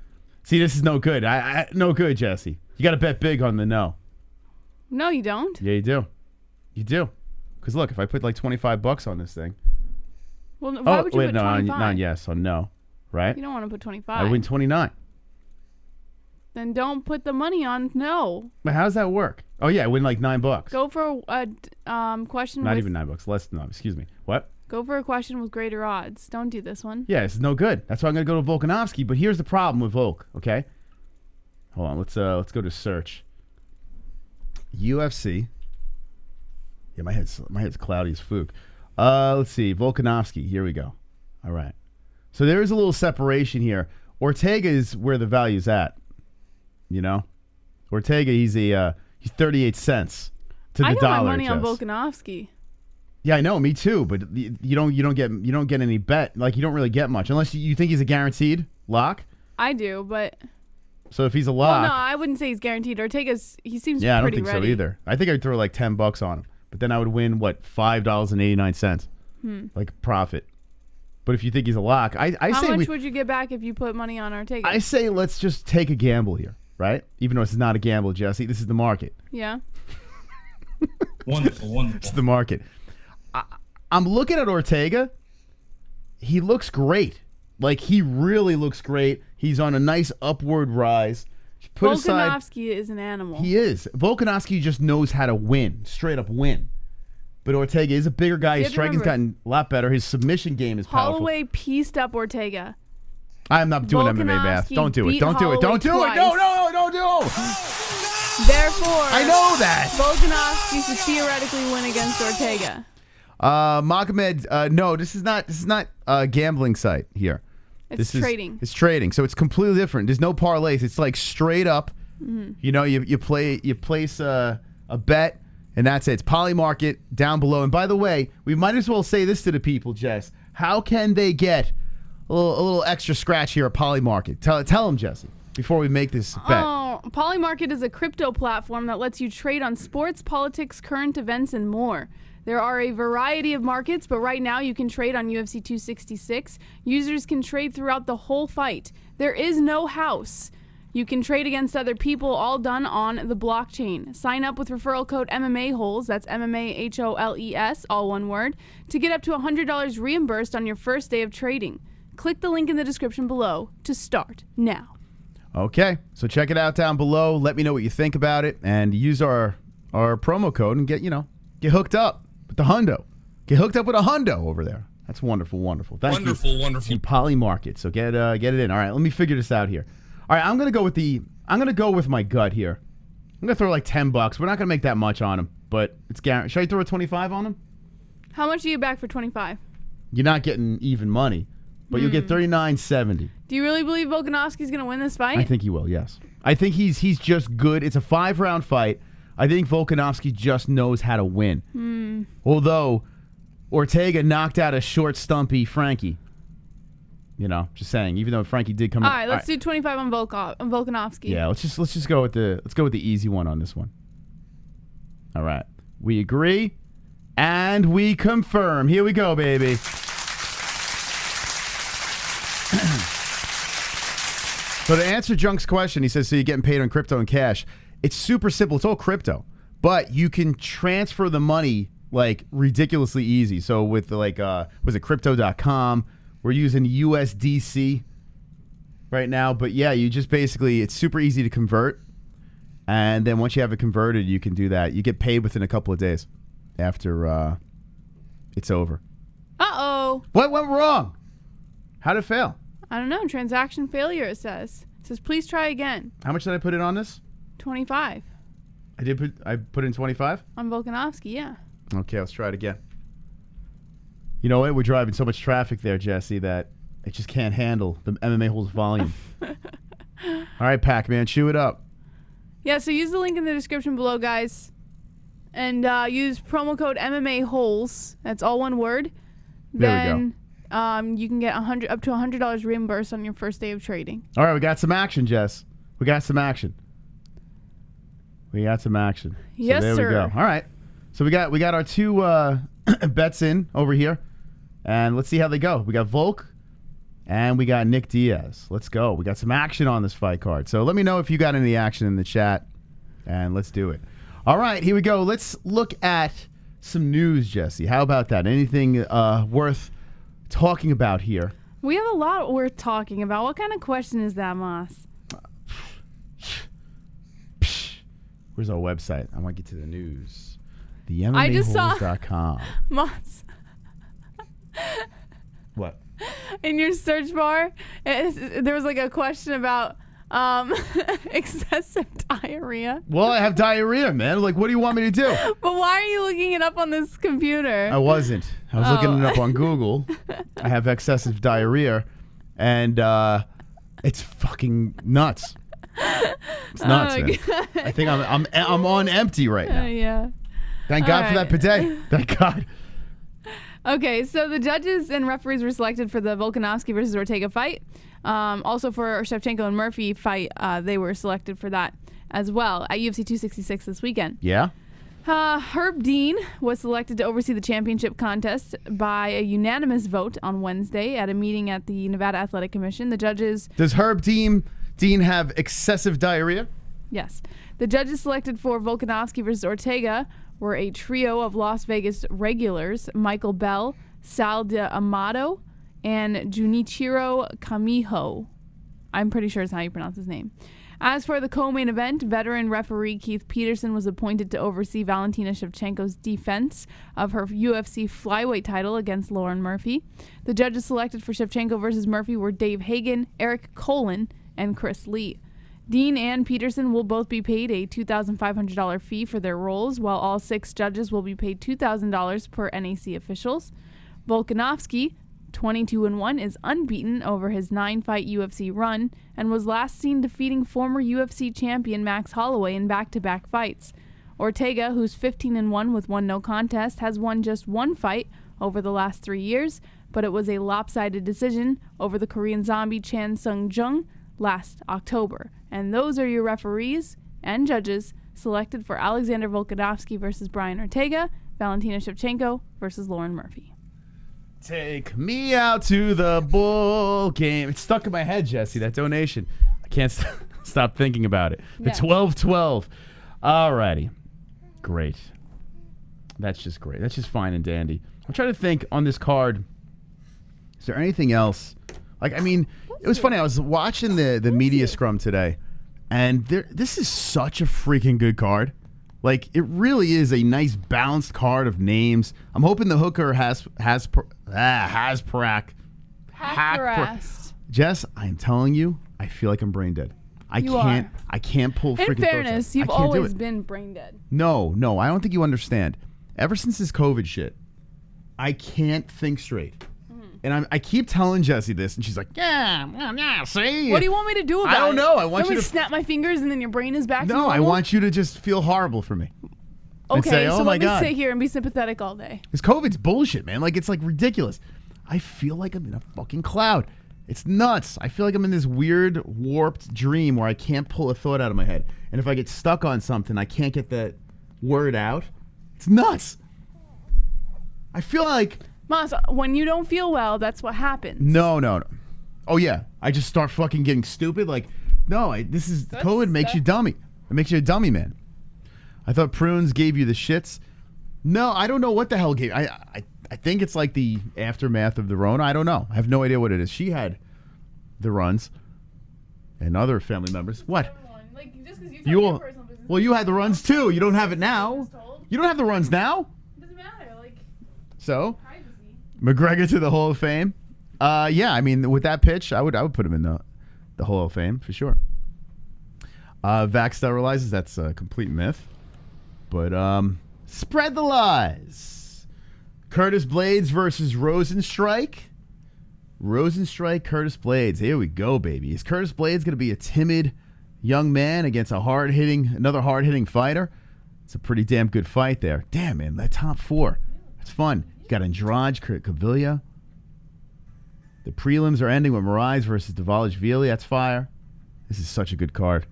See, this is no good. No good, Jesse. You got to bet big on the no. No, you don't. Yeah, you do. You do. Because look, if I put like $25 on this thing. Well, why would you put 25? Not yes on no, right? You don't want to put 25. I win 29. Then don't put the money on no. But how does that work? Oh yeah, I win like $9. Go for a question. Not even $9. Less. No, excuse me. What? Go for a question with greater odds. Don't do this one. Yeah, this is no good. That's why I'm gonna go to Volkanovski. But here's the problem with Volk. Okay. Hold on. Let's go to search. UFC. Yeah, my head's cloudy as fook. Let's see. Volkanovski. Here we go. All right. So there is a little separation here. Ortega is where the value's at. You know, Ortega. He's 38 cents to the dollar. I got my money on Volkanovski. Yeah, I know. Me too. But you don't get any bet. Like you don't really get much unless you think he's a guaranteed lock. I do, but. So if he's a lock. Well, no, I wouldn't say he's guaranteed. Ortega's. He seems pretty ready. Yeah, I don't think so either. I think I'd throw like $10 on him. But then I would win, what, $5.89, like profit. But if you think he's a lock, I How say much would you get back if you put money on Ortega? I say let's just take a gamble here, right? Even though this is not a gamble, Jesse. This is the market. Yeah. Wonderful, wonderful. It's the market. I'm looking at Ortega. He looks great. Like, he really looks great. He's on a nice upward rise. Volkanovski is an animal. He is. Volkanovski just knows how to win, straight up win. But Ortega is a bigger guy. His striking's gotten a lot better. His submission game is powerful. Holloway pieced up Ortega. I'm not doing MMA math. Don't do it. Don't do it. Don't do it. No, don't do it. Therefore, I know that. Volkanovski should theoretically win against Ortega. Magomed, no, this is not a gambling site here. It's trading. It's trading, so it's completely different. There's no parlays. It's like straight up. You know, you place a bet, and that's it. It's Polymarket down below. And by the way, we might as well say this to the people, Jess. How can they get a little extra scratch here at Polymarket? Tell them, Jesse, before we make this bet. Oh, Polymarket is a crypto platform that lets you trade on sports, politics, current events, and more. There are a variety of markets, but right now you can trade on UFC 266. Users can trade throughout the whole fight. There is no house. You can trade against other people, all done on the blockchain. Sign up with referral code MMA-Holes, that's MMA-HOLES, all one word, to get up to $100 reimbursed on your first day of trading. Click the link in the description below to start now. Okay, so check it out down below. Let me know what you think about it, and use our promo code and get hooked up with the hundo. Get hooked up with a hundo over there. That's wonderful, wonderful. Thank you. Wonderful. Poly Market. So get it in. All right, let me figure this out here. All right, I'm gonna go with my gut here. I'm gonna throw like $10. We're not gonna make that much on him, but it's guaranteed. Should I throw a 25 on him? How much do you back for 25? You're not getting even money, but you'll get $39.70. Do you really believe Volkanovski's gonna win this fight? I think he will. Yes, I think he's just good. It's a 5-round fight. I think Volkanovski just knows how to win. Although Ortega knocked out a short, stumpy Frankie. Just saying. Even though Frankie did come. All right, let's do 25 on Volkanovski. Yeah, let's just go with the easy one on this one. All right, we agree, and we confirm. Here we go, baby. So to answer Junk's question, he says, so you're getting paid on crypto and cash. It's super simple. It's all crypto, but you can transfer the money like ridiculously easy. So with like, was it crypto.com? We're using USDC right now, but yeah, you just basically, it's super easy to convert. And then once you have it converted, you can do that. You get paid within a couple of days after it's over. Uh-oh. What went wrong? How did it fail? I don't know. Transaction failure, it says. It says, please try again. How much did I put in on this? 25. I put in 25? On Volkanovski, yeah. Okay, let's try it again. You know what? We're driving so much traffic there, Jesse, that it just can't handle the MMA-Holes volume. All right, Pac-Man, chew it up. Yeah, so use the link in the description below, guys. And use promo code MMA-Holes. That's all one word. There we go. You can get up to $100 reimbursed on your first day of trading. All right, we got some action, Jess. We got some action. Yes, so there sir. we go. All right. So we got our two bets in over here, and let's see how they go. We got Volk, and we got Nick Diaz. Let's go. We got some action on this fight card. So let me know if you got any action in the chat, and let's do it. All right, here we go. Let's look at some news, Jesse. How about that? Anything worth talking about here? We have a lot worth talking about. What kind of question is that, Moss? Where's our website? I want to get to the news. The I just saw MMA-Holes.com. Moss. What? In your search bar, there was like a question about excessive diarrhea. Well, I have diarrhea, man. Like, what do you want me to do? But why are you looking it up on this computer? I wasn't. I was looking it up on Google. I have excessive diarrhea, and it's fucking nuts. It's nuts, man. I think I'm on empty right now. Yeah. Thank God for that bidet. Thank God. Okay, so the judges and referees were selected for the Volkanovski versus Ortega fight. Also for Shevchenko and Murphy fight, they were selected for that as well at UFC 266 this weekend. Yeah. Herb Dean was selected to oversee the championship contest by a unanimous vote on Wednesday at a meeting at the Nevada Athletic Commission. The judges... Does Herb Dean have excessive diarrhea? Yes. The judges selected for Volkanovski versus Ortega were a trio of Las Vegas regulars, Michael Bell, Sal D'Amato, and Junichiro Kamiho. I'm pretty sure is how you pronounce his name. As for the co-main event, veteran referee Keith Peterson was appointed to oversee Valentina Shevchenko's defense of her UFC flyweight title against Lauren Murphy. The judges selected for Shevchenko versus Murphy were Dave Hagan, Eric Colin, and Chris Lee. Dean and Peterson will both be paid a $2,500 fee for their roles, while all 6 judges will be paid $2,000 per NAC officials. Volkanovski, 22-1, is unbeaten over his 9-fight UFC run and was last seen defeating former UFC champion Max Holloway in back-to-back fights. Ortega, who's 15-1 with 1 no contest, has won just 1 fight over the last 3 years, but it was a lopsided decision over the Korean zombie Chan Sung Jung last October. And those are your referees and judges selected for Alexander Volkanovski versus Brian Ortega, Valentina Shevchenko versus Lauren Murphy. Take me out to the bull game. It's stuck in my head, Jesse, that donation. I can't stop thinking about it. The 12-12. Alrighty. Great. That's just great. That's just fine and dandy. I'm trying to think on this card, is there anything else Like, I mean, it was funny. I was watching the media scrum today, and this is such a freaking good card. Like, it really is a nice balanced card of names. I'm hoping the hooker has Jess, I'm telling you, I feel like I'm brain dead. I can't pull freaking. In fairness, you've always been brain dead. No, I don't think you understand. Ever since this COVID shit, I can't think straight. And I keep telling Jessie this, and she's like, yeah, see? What do you want me to do about it? I don't know. I want you to snap my fingers and then your brain is back to normal? No, I want you to just feel horrible for me. Okay, say, oh so my let me God. sit here and be sympathetic all day. Because COVID's bullshit, man. Like, it's like ridiculous. I feel like I'm in a fucking cloud. It's nuts. I feel like I'm in this weird, warped dream where I can't pull a thought out of my head. And if I get stuck on something, I can't get that word out. It's nuts. I feel like... Mas, when you don't feel well, that's what happens. No. Oh, yeah. I just start fucking getting stupid. Like, no, COVID makes you dummy. It makes you a dummy, man. I thought Prunes gave you the shits. No, I don't know what the hell gave... I think it's like the aftermath of the Rona. I don't know. I have no idea what it is. She had the runs and other family members. What? Like, just you well, you had the runs too. You don't have it now. You don't have the runs now. Doesn't matter. Like, so, McGregor to the Hall of Fame. Yeah, I mean, with that pitch, I would put him in the Hall of Fame for sure. Vax sterilizes. That's a complete myth. But spread the lies. Curtis Blades versus Rosenstrike. Curtis Blades. Here we go, baby. Is Curtis Blades going to be a timid young man against another hard-hitting fighter? It's a pretty damn good fight there. Damn, man, that top four. It's fun. You got Andrade, Cavilla. The prelims are ending with Moraes versus Dvalishvili. That's fire. This is such a good card.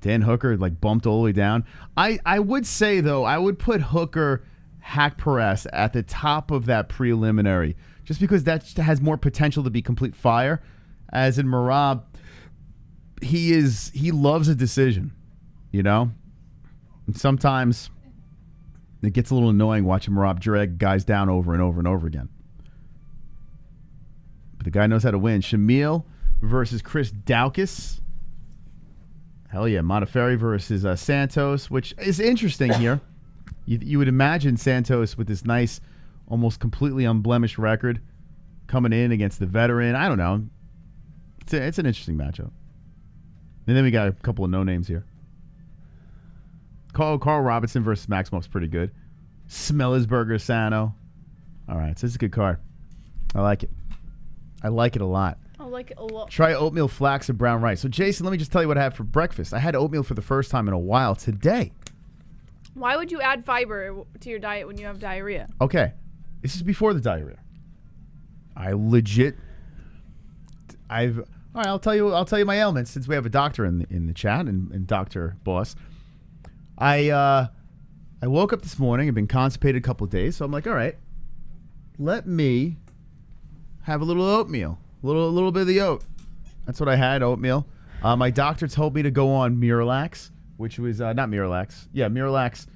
Dan Hooker, like, bumped all the way down. I would say, though, I would put Hooker... Hack Perez at the top of that preliminary, just because that has more potential to be complete fire. As in Merab, he loves a decision, you know. And sometimes it gets a little annoying watching Merab drag guys down over and over and over again. But the guy knows how to win. Shamil versus Chris Daukaus. Hell yeah, Modafferi versus Santos, which is interesting here. You would imagine Santos with this nice, almost completely unblemished record coming in against the veteran. I don't know. It's an interesting matchup. And then we got a couple of no-names here. Carl Robinson versus Maximov's pretty good. Smellisberger Sano. All right, so this is a good card. I like it. I like it a lot. I like it a lot. Try oatmeal, flax, and brown rice. So, Jason, let me just tell you what I had for breakfast. I had oatmeal for the first time in a while today. Why would you add fiber to your diet when you have diarrhea? Okay. This is before the diarrhea. All right, I'll tell you my ailments since we have a doctor in the chat and Dr. Boss. I woke up this morning. I've been constipated a couple of days, so I'm like, all right, let me have a little oatmeal. A little bit of the oat. That's what I had, oatmeal. My doctor told me to go on Miralax, which was not Miralax. Yeah, Miralax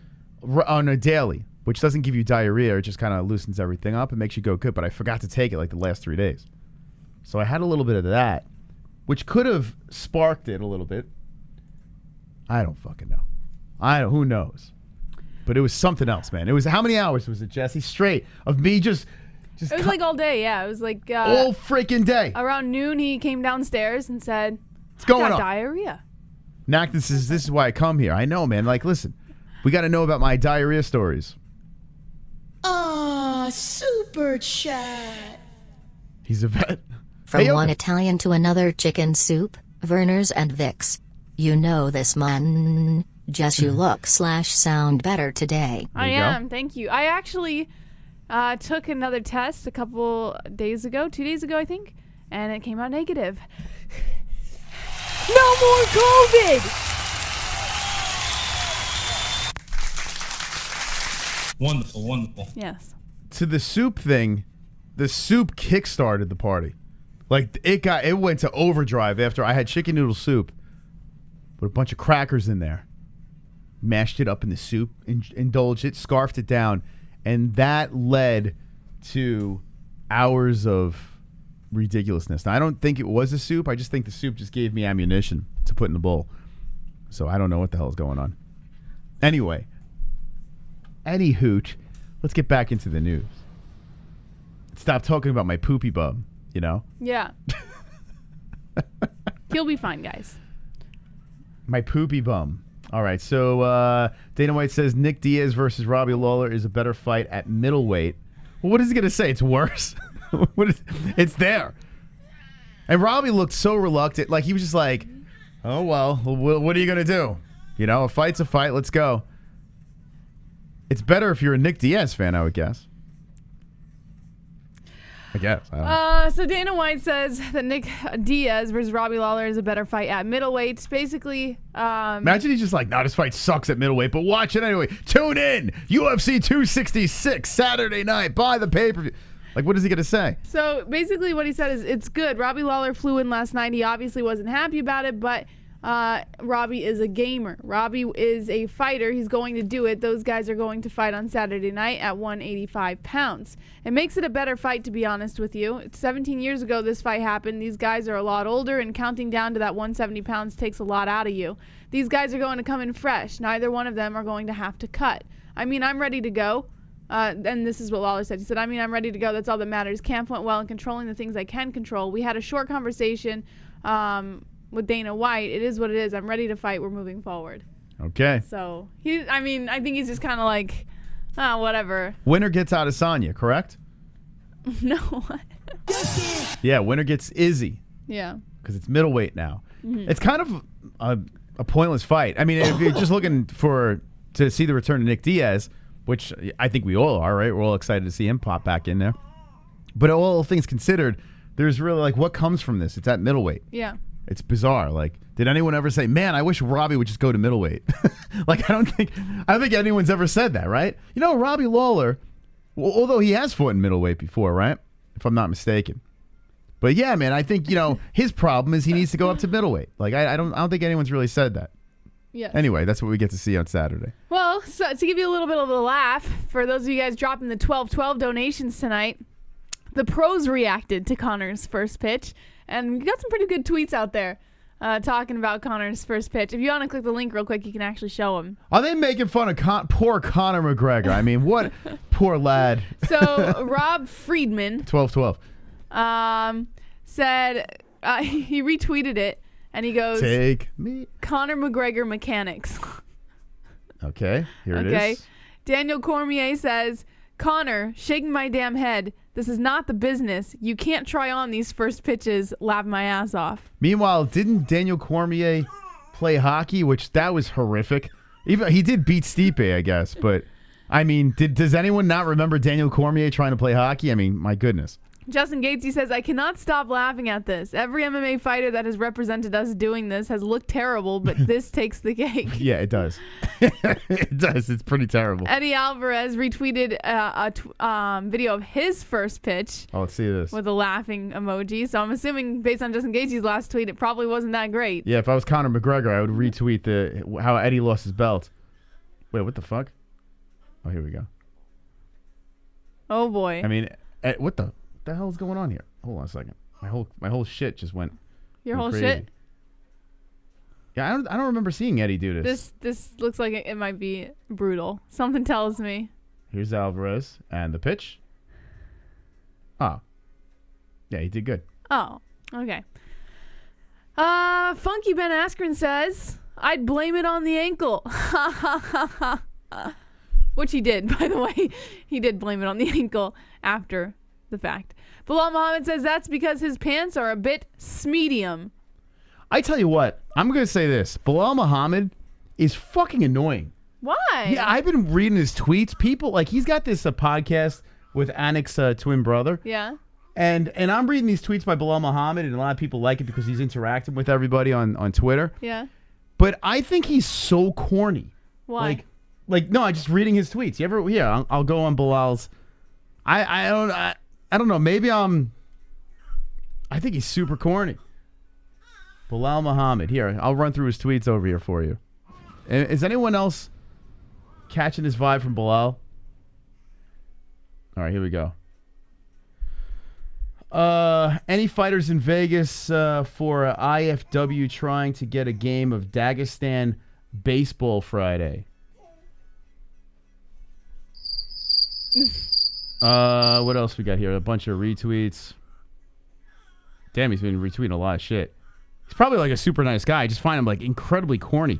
on a daily, which doesn't give you diarrhea. It just kind of loosens everything up and makes you go good. But I forgot to take it like the last 3 days. So I had a little bit of that, which could have sparked it a little bit. I don't fucking know. Who knows? But it was something else, man. It was, how many hours was it, Jesse? Straight of me just it was like all day, yeah. It was like all freaking day. Around noon, he came downstairs and said, "What's going on? Diarrhea." Knack, this is why I come here. I know, man. Like, listen, we got to know about my diarrhea stories. Super chat. He's a vet. From one Italian to another, chicken soup, Verner's and Vicks. You know this, man. Just you look/sound better today. I am. Thank you. I actually took another test a couple days ago, 2 days ago, I think, and it came out negative. No more COVID! Wonderful, wonderful. Yes. To the soup thing, the soup kickstarted the party. Like, it went to overdrive after I had chicken noodle soup with a bunch of crackers in there. Mashed it up in the soup, indulged it, scarfed it down, and that led to hours of ridiculousness. Now, I don't think it was a soup. I just think the soup just gave me ammunition to put in the bowl. So I don't know what the hell is going on. Anyway, any hoot, let's get back into the news. Stop talking about my poopy bum, you know? Yeah. He'll be fine, guys. My poopy bum. All right, so Dana White says Nick Diaz versus Robbie Lawler is a better fight at middleweight. Well, what is he going to say? It's worse? It's there. And Robbie looked so reluctant. Like, he was just like, oh, well, what are you going to do? You know, a fight's a fight. Let's go. It's better if you're a Nick Diaz fan, I would guess. I guess. I don't know. So Dana White says that Nick Diaz versus Robbie Lawler is a better fight at middleweight. Basically, imagine he's just like, no, this fight sucks at middleweight, but watch it anyway. Tune in. UFC 266, Saturday night. Buy the pay-per-view. Like, what is he going to say? So basically what he said is it's good. Robbie Lawler flew in last night. He obviously wasn't happy about it, but Robbie is a gamer. Robbie is a fighter. He's going to do it. Those guys are going to fight on Saturday night at 185 pounds. It makes it a better fight, to be honest with you. It's 17 years ago this fight happened. These guys are a lot older, and counting down to that 170 pounds takes a lot out of you. These guys are going to come in fresh. Neither one of them are going to have to cut. I mean, I'm ready to go. And this is what Lawler said. He said, I'm ready to go. That's all that matters. Camp went well in controlling the things I can control. We had a short conversation with Dana White. It is what it is. I'm ready to fight. We're moving forward. Okay. So, I think he's just kind of like, whatever. Winner gets Adesanya, correct? No. Yeah, winner gets Izzy. Yeah. Because it's middleweight now. Mm-hmm. It's kind of a pointless fight. I mean, if you're just looking to see the return of Nick Diaz, which I think we all are, right? We're all excited to see him pop back in there. But all things considered, there's really, like, what comes from this? It's at middleweight. Yeah. It's bizarre. Like, did anyone ever say, man, I wish Robbie would just go to middleweight? Like, I don't think anyone's ever said that, right? You know, Robbie Lawler, although he has fought in middleweight before, right? If I'm not mistaken. But yeah, man, I think, you know, his problem is he needs to go up to middleweight. Like, I don't think anyone's really said that. Yes. Anyway, that's what we get to see on Saturday. Well, so to give you a little bit of a laugh, for those of you guys dropping the 12-12 donations tonight, the pros reacted to Conor's first pitch, and we got some pretty good tweets out there talking about Conor's first pitch. If you want to click the link real quick, you can actually show them. Are they making fun of poor Conor McGregor? I mean, what poor lad. So Rob Friedman 12-12 said he retweeted it, and he goes, "Take me, Conor McGregor mechanics." Okay, here it is. Daniel Cormier says, Conor, shaking my damn head. This is not the business. You can't try on these first pitches. Laugh my ass off. Meanwhile, didn't Daniel Cormier play hockey? Which that was horrific. Even he did beat Stipe, I guess. But I mean, does anyone not remember Daniel Cormier trying to play hockey? I mean, my goodness. Justin Gatesy says, I cannot stop laughing at this. Every MMA fighter that has represented us doing this has looked terrible, but this takes the cake. Yeah, it does. It does. It's pretty terrible. Eddie Alvarez retweeted a video of his first pitch. Oh, let's see this. With a laughing emoji. So I'm assuming, based on Justin Gatesy's last tweet, it probably wasn't that great. Yeah, if I was Conor McGregor, I would retweet how Eddie lost his belt. Wait, what the fuck? Oh, here we go. Oh, boy. I mean, what the hell is going on here? Hold on a second. My whole shit just went. Your whole crazy. shit? Yeah, I don't remember seeing Eddie do this. This looks like it might be brutal. Something tells me. Here's Alvarez and the pitch. Oh. Yeah, he did good. Oh, okay. Funky Ben Askren says, I'd blame it on the ankle. Which he did, by the way. He did blame it on the ankle after the fact. Bilal Muhammad says that's because his pants are a bit smedium. I tell you what, I'm going to say this. Bilal Muhammad is fucking annoying. Why? Yeah, I've been reading his tweets. People, like, he's got this podcast with Anik's twin brother. Yeah. And I'm reading these tweets by Bilal Muhammad, and a lot of people like it because he's interacting with everybody on Twitter. Yeah. But I think he's so corny. Why? Like no, I'm just reading his tweets. You ever? Yeah, I'll go on Bilal's. I don't know. Maybe I think he's super corny. Bilal Muhammad. Here, I'll run through his tweets over here for you. Is anyone else catching this vibe from Bilal? All right, here we go. Any fighters in Vegas for IFW trying to get a game of Dagestan baseball Friday? What else we got here? A bunch of retweets. Damn, he's been retweeting a lot of shit. He's probably like a super nice guy. I just find him like incredibly corny.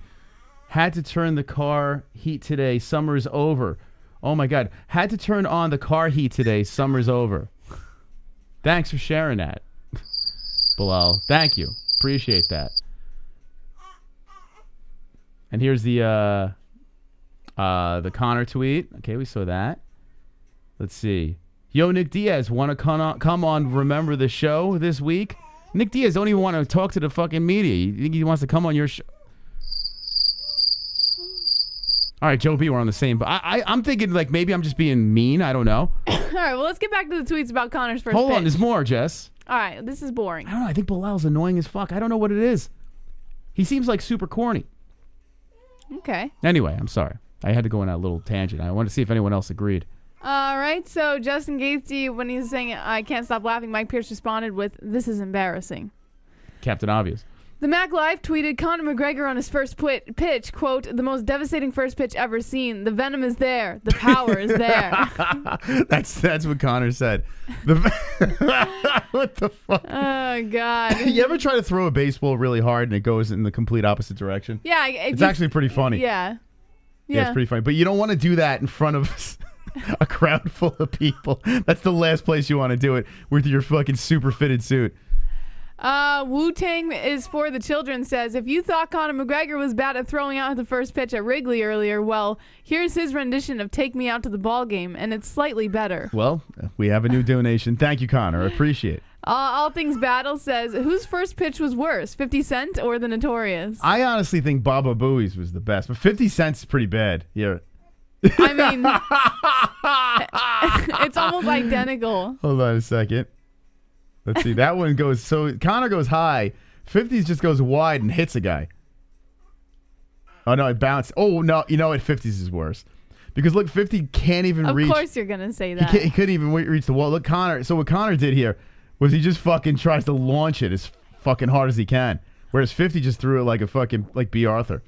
Had to turn the car heat today. Summer's over. Oh my God. Had to turn on the car heat today. Summer's over. Thanks for sharing that, Bilal. Thank you. Appreciate that. And here's the Conor tweet. Okay, we saw that. Let's see. Yo, Nick Diaz, want to come on Remember the Show this week? Nick Diaz don't even want to talk to the fucking media. You think he wants to come on your show? All right, Joe B, we're on the same. But I'm thinking like maybe I'm just being mean. I don't know. All right, well, let's get back to the tweets about Conor's first Hold pitch. on, there's more, Jess. All right, this is boring. I don't know. I think Bilal's annoying as fuck. I don't know what it is. He seems like super corny. Okay. Anyway, I'm sorry. I had to go on that little tangent. I wanted to see if anyone else agreed. All right, so Justin Gaethje, when he was saying, I can't stop laughing, Mike Pierce responded with, this is embarrassing. Captain Obvious. The Mac Live tweeted Conor McGregor on his first pitch, quote, the most devastating first pitch ever seen. The venom is there. The power is there. That's what Conor said. What the fuck? Oh, God. You ever try to throw a baseball really hard and it goes in the complete opposite direction? Yeah. It's actually pretty funny. Yeah. Yeah, it's pretty funny. But you don't want to do that in front of a crowd full of people. That's the last place you want to do it with your fucking super fitted suit. Wu-Tang is for the children says, if you thought Conor McGregor was bad at throwing out the first pitch at Wrigley earlier, well, here's his rendition of Take Me Out to the Ball Game, and it's slightly better. Well, we have a new donation. Thank you, Conor. I appreciate it. All Things Battle says, whose first pitch was worse, 50 Cent or the Notorious? I honestly think Baba Booey's was the best, but 50 Cent's pretty bad. Yeah. I mean, it's almost identical. Hold on a second. Let's see. That one goes, so Conor goes high. 50's just goes wide and hits a guy. Oh, no, it bounced. Oh, no, you know what? 50's is worse. Because, look, 50 can't even reach. Of course you're going to say that. He couldn't even reach the wall. Look, Conor. So what Conor did here was he just fucking tries to launch it as fucking hard as he can. Whereas 50 just threw it like a fucking, like B. Arthur.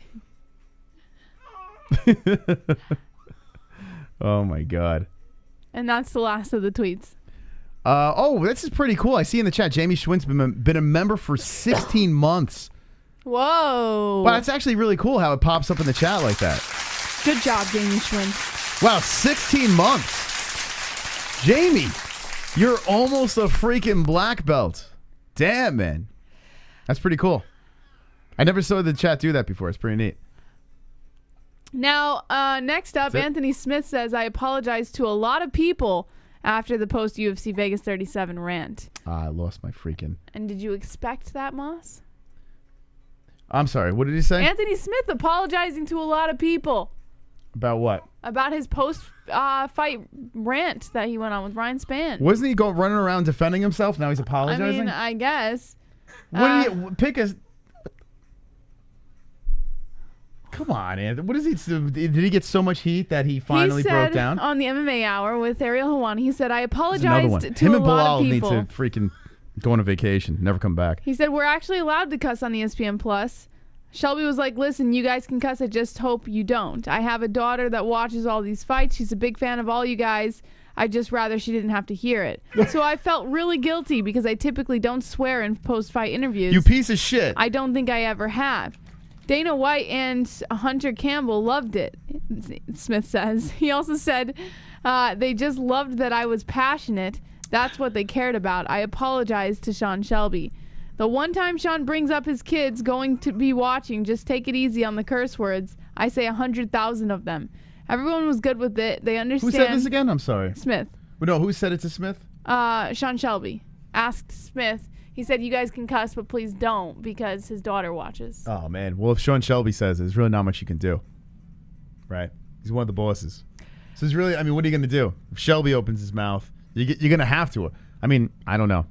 Oh, my God. And that's the last of the tweets. Oh, this is pretty cool. I see in the chat, Jamie Schwint's been a member for 16 months. Whoa. Wow, that's actually really cool how it pops up in the chat like that. Good job, Jamie Schwint. Wow, 16 months. Jamie, you're almost a freaking black belt. Damn, man. That's pretty cool. I never saw the chat do that before. It's pretty neat. Now, next up, Anthony Smith says, I apologize to a lot of people after the post-UFC Vegas 37 rant. I lost my freaking... And did you expect that, Moss? I'm sorry, what did he say? Anthony Smith apologizing to a lot of people. About what? About his post-fight rant that he went on with Ryan Spann. Wasn't he running around defending himself? Now he's apologizing? I mean, I guess. What did he... Pick a... Come on, Anthony. What is he? Did he get so much heat that he finally broke down? On the MMA Hour with ARIEL Helwani, he said, I apologized to Him a and lot Bilal of people. need to freaking go on a vacation, never come back. He said, we're actually allowed to cuss on ESPN Plus. Shelby was like, listen, you guys can cuss. I just hope you don't. I have a daughter that watches all these fights. She's a big fan of all you guys. I'd just rather she didn't have to hear it. So I felt really guilty because I typically don't swear in post-fight interviews. You piece of shit. I don't think I ever have. Dana White and Hunter Campbell loved it, Smith says. He also said they just loved that I was passionate. That's what they cared about. I apologize to Sean Shelby. The one time Sean brings up his kids going to be watching, just take it easy on the curse words. I say 100,000 of them. Everyone was good with it. They understand. Who said this again? I'm sorry. Smith. No, who said it to Smith? Sean Shelby asked Smith. He said, you guys can cuss, but please don't, because his daughter watches. Oh, man. Well, if Sean Shelby says it, there's really not much you can do. Right? He's one of the bosses. So it's really, I mean, what are you going to do? If Shelby opens his mouth, you're going to have to. I mean, I don't know.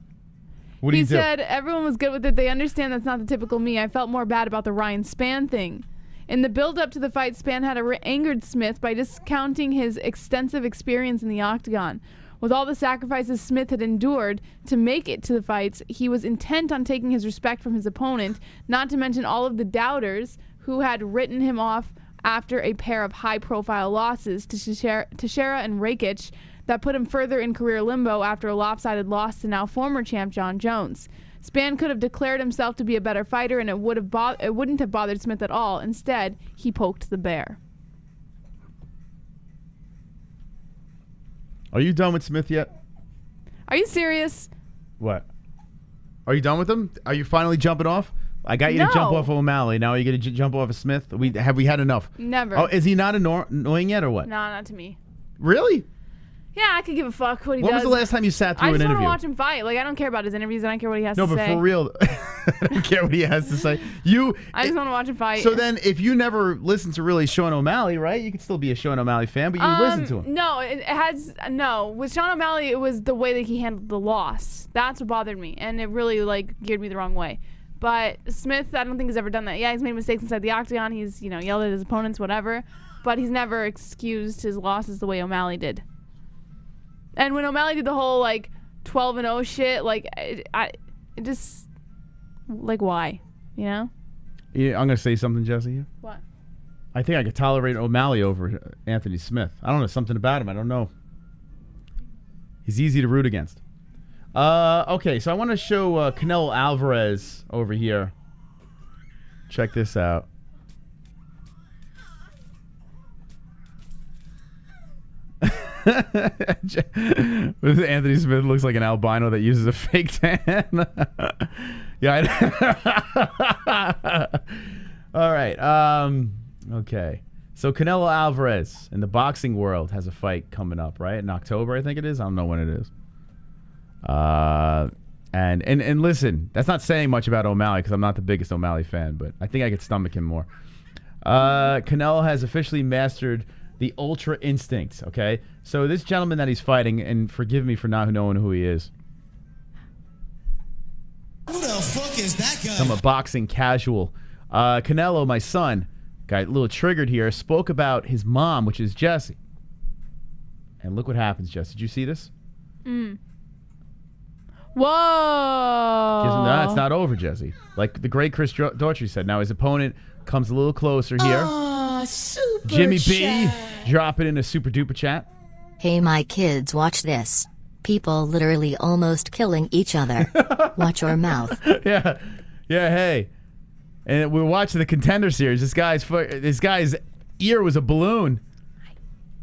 What do you do? He said, everyone was good with it. They understand that's not the typical me. I felt more bad about the Ryan Spann thing. In the build-up to the fight, Spann had angered Smith by discounting his extensive experience in the octagon. With all the sacrifices Smith had endured to make it to the fights, he was intent on taking his respect from his opponent, not to mention all of the doubters who had written him off after a pair of high-profile losses to Teixeira and Rakic that put him further in career limbo after a lopsided loss to now former champ John Jones. Spann could have declared himself to be a better fighter, and it wouldn't have bothered Smith at all. Instead, he poked the bear. Are you done with Smith yet? Are you serious? What? Are you done with him? Are you finally jumping off? I got you to jump off of O'Malley. Now are you going to jump off of Smith? Have we had enough? Never. Oh, is he not annoying yet or what? No, not to me. Really? Yeah, I could give a fuck what he does. When was the last time you sat through an interview? I just want to watch him fight. Like, I don't care about his interviews. I don't care what he has to say. No, but for real, I don't care what he has to say. I just want to watch him fight. So then, if you never listened to really Sean O'Malley, right? You could still be a Sean O'Malley fan, but you listen to him. No, with Sean O'Malley, it was the way that he handled the loss. That's what bothered me, and it really geared me the wrong way. But Smith, I don't think has ever done that. Yeah, he's made mistakes inside the octagon. He's yelled at his opponents, whatever. But he's never excused his losses the way O'Malley did. And when O'Malley did the whole 12-0 shit, it just why, Yeah, I'm gonna say something, Jesse. What? I think I could tolerate O'Malley over Anthony Smith. I don't know, something about him. I don't know. He's easy to root against. Okay, so I want to show Canelo Alvarez over here. Check this out. Anthony Smith looks like an albino that uses a fake tan. Yeah. All right. Okay. So Canelo Alvarez in the boxing world has a fight coming up, right? In October, I think it is. I don't know when it is. And listen, that's not saying much about O'Malley because I'm not the biggest O'Malley fan, but I think I could stomach him more. Canelo has officially mastered the Ultra Instinct, okay? So this gentleman that he's fighting, and forgive me for not knowing who he is. Who the fuck is that guy? I'm a boxing casual. Canelo, my son, got a little triggered here, spoke about his mom, which is Jessie. And look what happens, Jess. Did you see this? Whoa. No, it's not over, Jesse. Like the great Chris Daughtry said. Now his opponent comes a little closer here. Super Jimmy chat. B, drop it in a super duper chat. Hey my kids, watch this. People literally almost killing each other. Watch your mouth. Yeah, hey. And we're watching the Contender Series. This guy's ear was a balloon.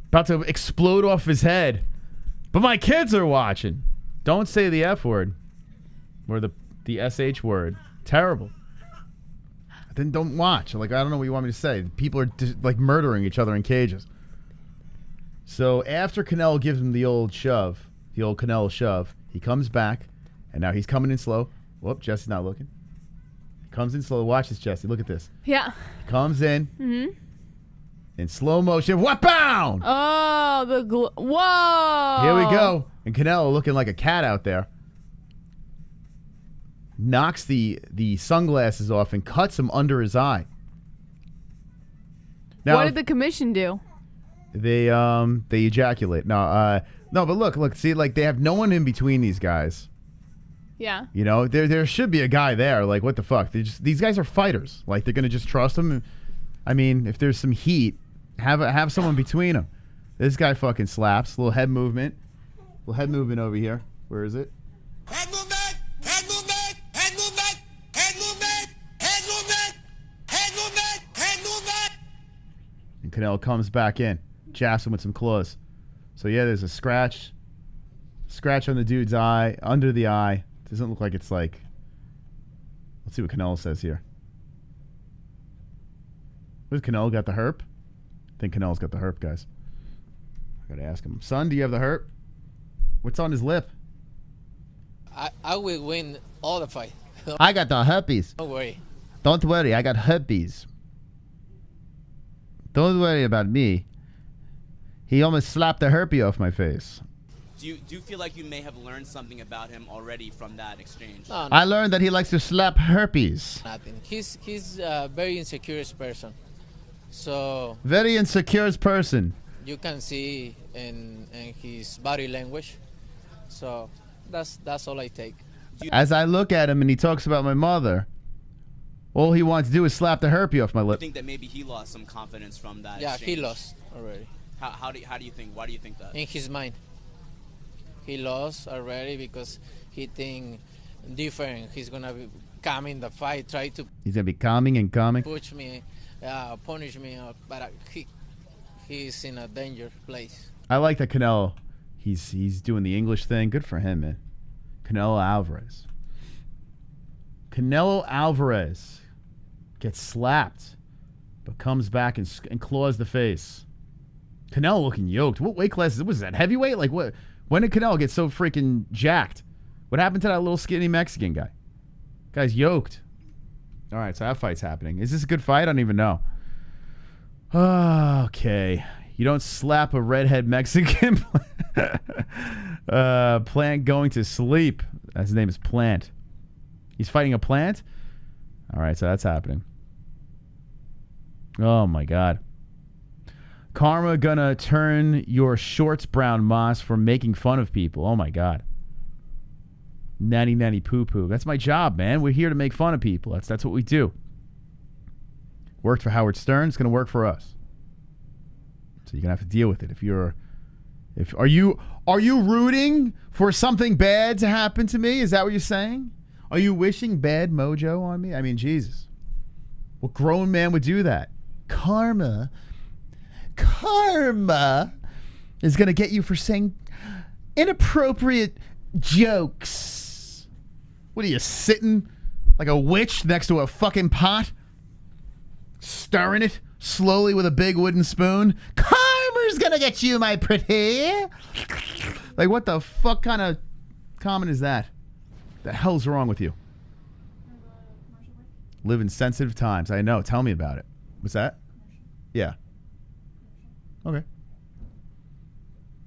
About to explode off his head. But my kids are watching. Don't say the F word. Or the SH word. Terrible. Then don't watch. I don't know what you want me to say. People are murdering each other in cages. So after Canelo gives him the old shove, the old Canelo shove, he comes back, and now he's coming in slow. Whoop, Jesse's not looking. He comes in slow. Watch this, Jesse. Look at this. Yeah. He comes in. In slow motion. Wha-pow! Oh, whoa! Here we go. And Canelo looking like a cat out there. Knocks the sunglasses off and cuts him under his eye. Now, what did the commission do? They ejaculate. No, but look. See, they have no one in between these guys. Yeah. There should be a guy there. What the fuck? These guys are fighters. They're gonna just trust them. I mean, if there's some heat, have someone between them. This guy fucking slaps. Little head movement. Little head movement over here. Where is it? Head movement! Head movement! Head movement! Head movement! Head movement! Head movement! Head movement! And Canelo comes back in. Jabs him with some claws. So yeah, there's a scratch on the dude's eye, under the eye. Doesn't look like it's let's see what Canelo says here. What, Canelo got the herp? I think Canelo's got the herp, guys. I gotta ask him. Son, do you have the herp? What's on his lip? I will win all the fight. I got the herpes. Don't worry. Don't worry, I got herpes. Don't worry about me. He almost slapped the herpes off my face. Do you feel like you may have learned something about him already from that exchange? No. I learned that he likes to slap herpes. Nothing. He's a very insecure person. So very insecure person. you can see in his body language. So that's all I take. As I look at him and he talks about my mother, all he wants to do is slap the herpy off my I lip. think that maybe he lost some confidence from that. Yeah, exchange. he lost already. How do you think? Why do you think that? In his mind, he lost already because he think different. He's gonna be come in the fight, try to He's gonna be calming and calming. push me, punish me, but he's in a danger place. I like that Canelo. He's doing the English thing. Good for him, man. Canelo Alvarez. Canelo Alvarez gets slapped, but comes back and claws the face. Canelo looking yoked. What weight class was that? Heavyweight? Like what? When did Canelo get so freaking jacked? What happened to that little skinny Mexican guy? Guy's yoked. All right, so that fight's happening. Is this a good fight? I don't even know. Okay. You don't slap a redhead Mexican. Plant going to sleep. His name is Plant. He's fighting a plant? All right, so that's happening. Oh, my God. Karma gonna turn your shorts brown, Moss, for making fun of people. Oh, my God. Nanny, nanny, poo-poo. That's my job, man. We're here to make fun of people. That's what we do. Worked for Howard Stern. It's going to work for us. So you're going to have to deal with it. Are you rooting for something bad to happen to me? Is that what you're saying? Are you wishing bad mojo on me? I mean, Jesus. What grown man would do that? Karma is going to get you for saying inappropriate jokes. What are you, sitting like a witch next to a fucking pot? Stirring it slowly with a big wooden spoon? Karma's going to get you, my pretty. Like, what the fuck kind of comment is that? The hell's wrong with you? Live in sensitive times. I know. Tell me about it. What's that? Yeah. Okay.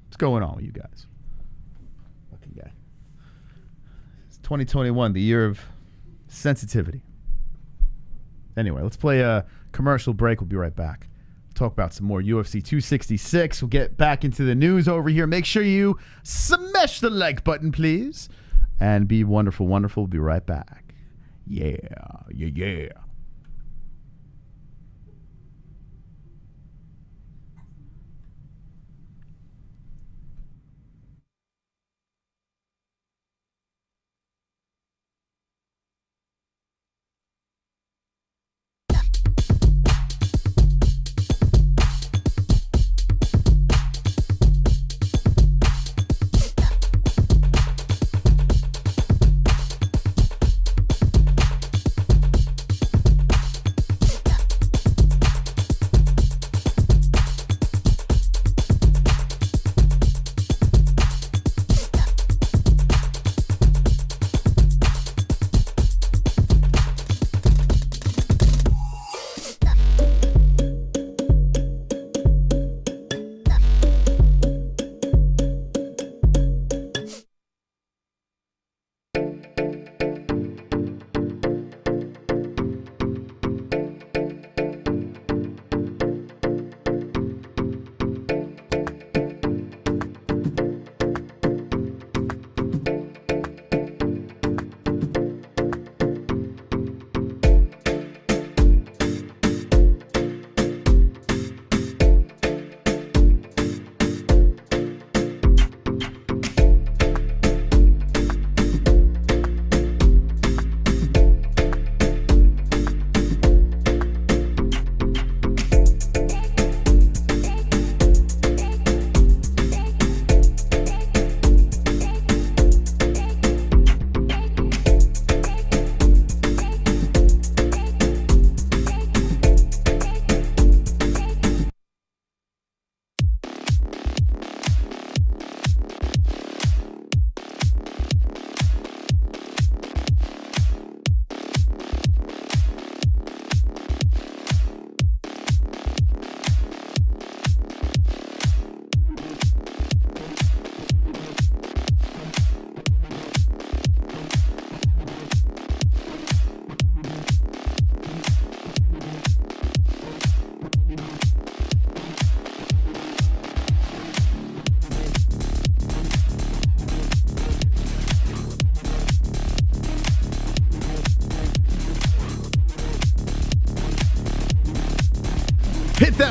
What's going on with you guys? Fucking guy. It's 2021, the year of sensitivity. Anyway, let's play a commercial break. We'll be right back. Talk about some more UFC 266. We'll get back into the news over here. Make sure you smash the like button, please. And be wonderful, wonderful. We'll be right back. Yeah.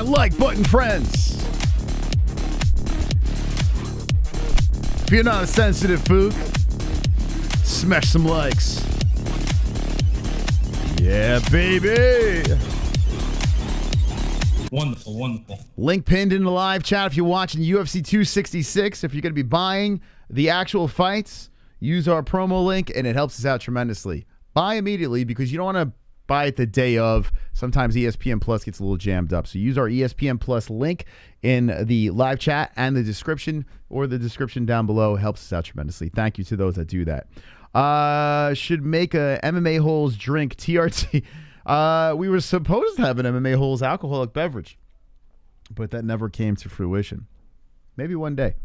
that like button, friends. If you're not a sensitive fook, smash some likes. Yeah, baby. Wonderful, wonderful. Link pinned in the live chat if you're watching UFC 266. If you're going to be buying the actual fights, use our promo link, and it helps us out tremendously. Buy immediately because you don't want to buy it the day of. Sometimes ESPN Plus gets a little jammed up. So use our ESPN Plus link in the live chat and the description, or the description down below. It helps us out tremendously. Thank you to those that do that. Should make a MMA-Holes drink, TRT. We were supposed to have an MMA-Holes alcoholic beverage, but that never came to fruition. Maybe one day.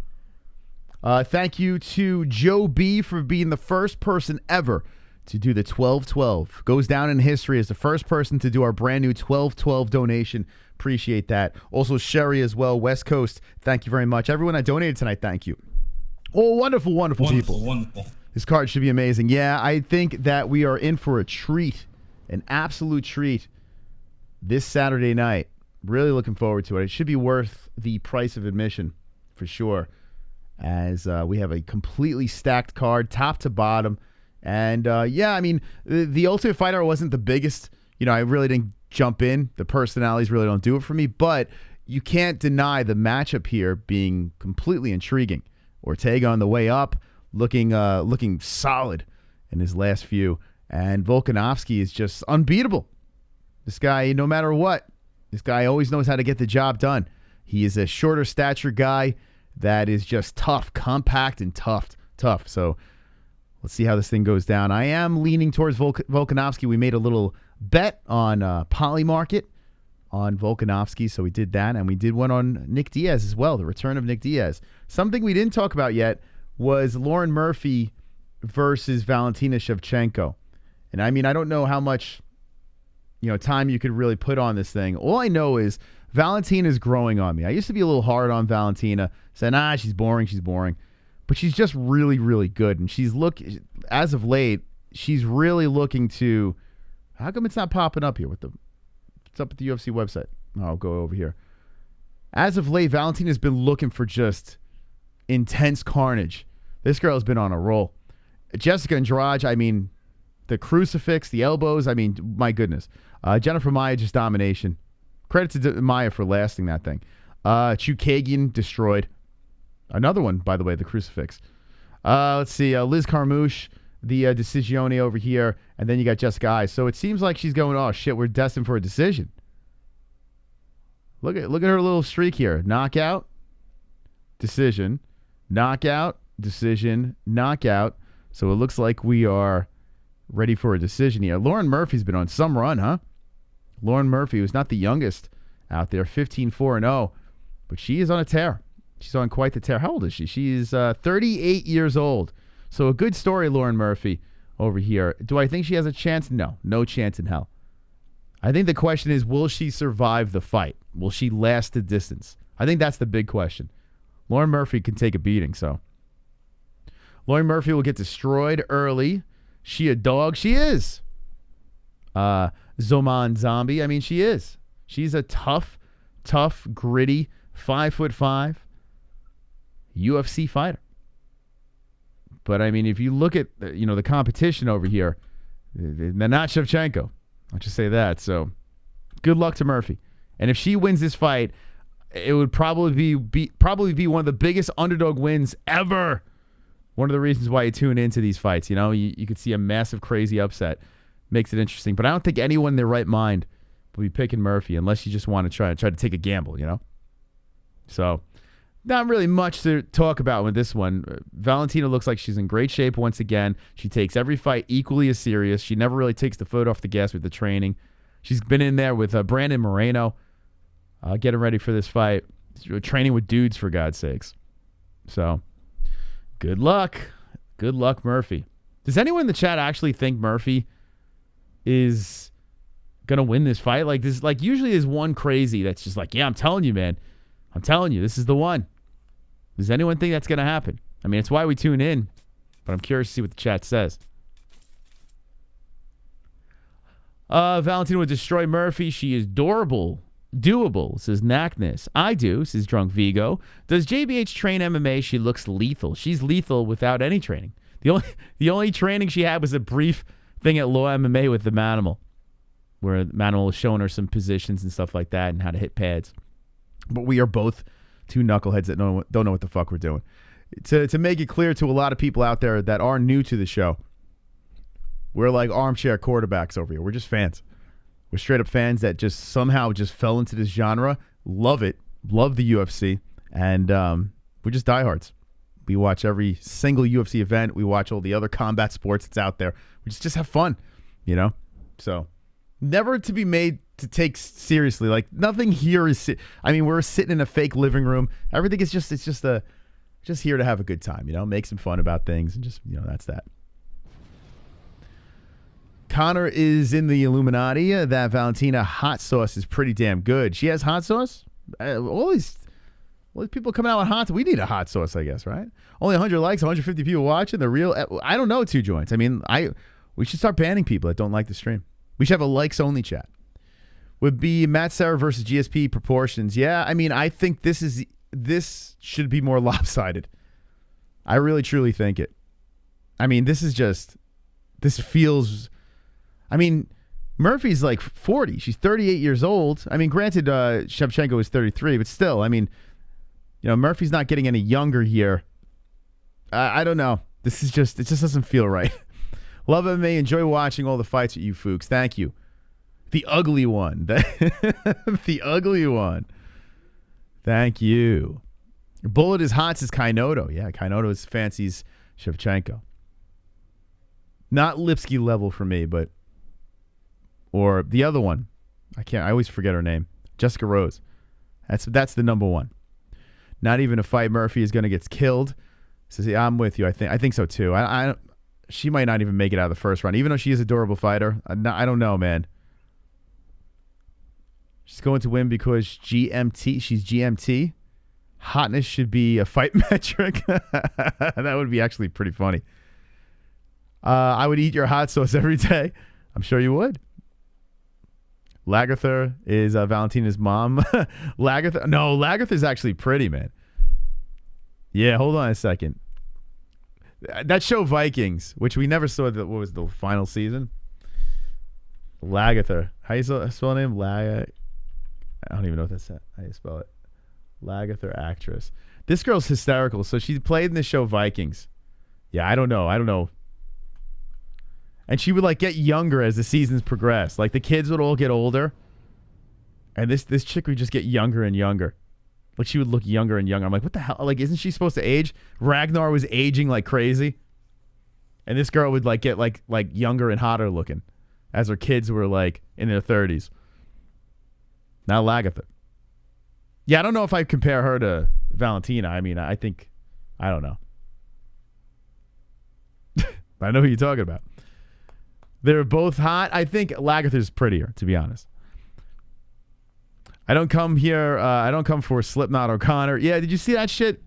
Thank you to Joe B for being the first person ever to do the 12-12. Goes down in history as the first person to do our brand new 12-12 donation. Appreciate that. Also, Sherry as well, West Coast. Thank you very much. Everyone that donated tonight, thank you. Oh, wonderful, wonderful people. Wonderful. This card should be amazing. Yeah, I think that we are in for a treat, an absolute treat this Saturday night. Really looking forward to it. It should be worth the price of admission for sure, as we have a completely stacked card, top to bottom. And, yeah, I mean, the Ultimate Fighter wasn't the biggest. You know, I really didn't jump in. The personalities really don't do it for me. But you can't deny the matchup here being completely intriguing. Ortega on the way up, looking solid in his last few. And Volkanovski is just unbeatable. This guy, no matter what, this guy always knows how to get the job done. He is a shorter stature guy that is just tough, compact, and tough. So let's see how this thing goes down. I am leaning towards Volkanovski. We made a little bet on Polymarket on Volkanovski, so we did that. And we did one on Nick Diaz as well, the return of Nick Diaz. Something we didn't talk about yet was Lauren Murphy versus Valentina Shevchenko. And I mean, I don't know how much time you could really put on this thing. All I know is Valentina's growing on me. I used to be a little hard on Valentina, saying, she's boring. But she's just really, really good. And as of late, she's really looking to, how come it's not popping up here? What's up with the UFC website? I'll go over here. As of late, Valentina's been looking for just intense carnage. This girl's been on a roll. Jessica Andrade, I mean, the crucifix, the elbows, I mean, my goodness. Jennifer Maia, just domination. Credit to Maia for lasting that thing. Chukagian, destroyed. Another one, by the way, the crucifix. Let's see. Liz Carmouche, the Decisione over here. And then you got Jessica Eye. So it seems like she's going, oh, shit, we're destined for a decision. Look at her little streak here. Knockout, decision, knockout, decision, knockout. So it looks like we are ready for a decision here. Lauren Murphy's been on some run, huh? Lauren Murphy, who's not the youngest out there, 15-4-0. But she is on a tear. She's on quite the tear. How old is she? She's 38 years old. So a good story, Lauren Murphy, over here. Do I think she has a chance? No. No chance in hell. I think the question is, will she survive the fight? Will she last the distance? I think that's the big question. Lauren Murphy can take a beating, so. Lauren Murphy will get destroyed early. She a dog? She is. Zoman Zombie? I mean, she is. She's a tough, gritty, 5'5" UFC fighter. But, I mean, if you look at, the competition over here, they're not Shevchenko. I'll just say that. So, good luck to Murphy. And if she wins this fight, it would probably be one of the biggest underdog wins ever. One of the reasons why you tune into these fights. You could see a massive, crazy upset. Makes it interesting. But I don't think anyone in their right mind will be picking Murphy unless you just want to try to take a gamble, So, not really much to talk about with this one. Valentina looks like she's in great shape once again. She takes every fight equally as serious. She never really takes the foot off the gas with the training. She's been in there with Brandon Moreno getting ready for this fight. Training with dudes, for God's sakes. So, good luck. Good luck, Murphy. Does anyone in the chat actually think Murphy is going to win this fight? Usually there's one crazy that's just like, yeah, I'm telling you, man. I'm telling you, this is the one. Does anyone think that's going to happen? I mean, it's why we tune in, but I'm curious to see what the chat says. Valentina would destroy Murphy. She is durable. Doable, says Knackness. I do, says Drunk Vigo. Does JBH train MMA? She looks lethal. She's lethal without any training. The only training she had was a brief thing at Law MMA with the Manimal, where the Manimal was showing her some positions and stuff like that and how to hit pads. But we are both two knuckleheads that don't know what the fuck we're doing. To make it clear to a lot of people out there that are new to the show, we're like armchair quarterbacks over here. We're just fans. We're straight up fans that just somehow just fell into this genre, love it, love the UFC, and we're just diehards. We watch every single UFC event. We watch all the other combat sports that's out there. We just have fun, you know? So never to be made to take seriously. Like nothing here is, I mean, we're sitting in a fake living room. Everything is just here to have a good time, you know? Make some fun about things and just, you know, that's that. Connor is in the Illuminati. That Valentina hot sauce is pretty damn good. She has hot sauce? All these people coming out with hot sauce. We need a hot sauce, I guess, right? Only 100 likes, 150 people watching. The real, I don't know, Two Joints. I mean, we should start banning people that don't like the stream. We should have a likes-only chat. Would be Matt Serra versus GSP proportions. Yeah, I mean, I think this should be more lopsided. I really, truly think it. I mean, this feels... I mean, Murphy's like 40. She's 38 years old. I mean, granted, Shevchenko is 33, but still, I mean, you know, Murphy's not getting any younger here. I don't know. It just doesn't feel right. Love MMA. Enjoy watching all the fights with you, Fuchs. Thank you. The ugly one. The ugly one. Thank you. Bullet is hot, says Kainoto. Yeah, Kainoto fancies Shevchenko. Not Lipsky level for me, but... Or the other one. I always forget her name. Jessica Rose. That's the number one. Not even a fight. Murphy is going to get killed. Says, yeah, I'm with you. I think so too. She might not even make it out of the first round, even though she is a durable fighter. I don't know, man. She's going to win because GMT. She's GMT. Hotness should be a fight metric. That would be actually pretty funny. I would eat your hot sauce every day. I'm sure you would. Lagerther is Valentina's mom. Lagerther's actually pretty, man. Yeah, hold on a second. That show Vikings, which we never saw, what was the final season? Lagerther. How you spell the name? I don't even know what that's. How you spell it? Lagerther actress. This girl's hysterical. So she played in the show Vikings. Yeah, I don't know. And she would like get younger as the seasons progressed. Like the kids would all get older, and this chick would just get younger and younger. Like she would look younger and younger. I'm like, what the hell? Like, isn't she supposed to age? Ragnar was aging like crazy, and this girl would like get like younger and hotter looking, as her kids were like in their 30s. Now Lagerther. Yeah, I don't know if I compare her to Valentina. I mean, I don't know. I know who you're talking about. They're both hot. I think Lagerther's prettier, to be honest. I don't come here. I don't come for Slipknot or Connor. Yeah, did you see that shit?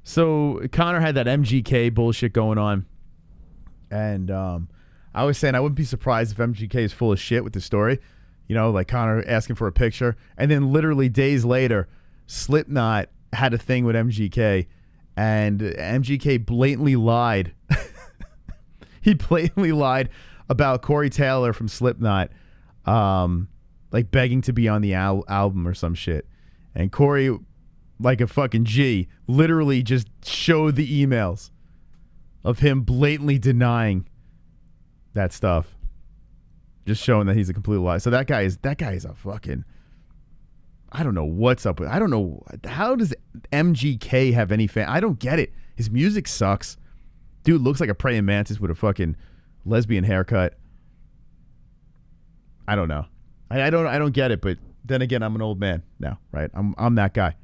So Connor had that MGK bullshit going on. And I was saying I wouldn't be surprised if MGK is full of shit with the story. You know, like Connor asking for a picture. And then literally days later, Slipknot had a thing with MGK. And MGK blatantly lied. He blatantly lied about Corey Taylor from Slipknot, like begging to be on the album or some shit. And Corey, like a fucking G, literally just showed the emails of him blatantly denying that stuff. Just showing that he's a complete lie. So that guy is a fucking, I don't know what's up with, I don't know, how does MGK have any fan? I don't get it. His music sucks. Dude looks like a praying mantis with a fucking lesbian haircut. I don't know. I don't get it, but then again, I'm an old man now, right? I'm that guy.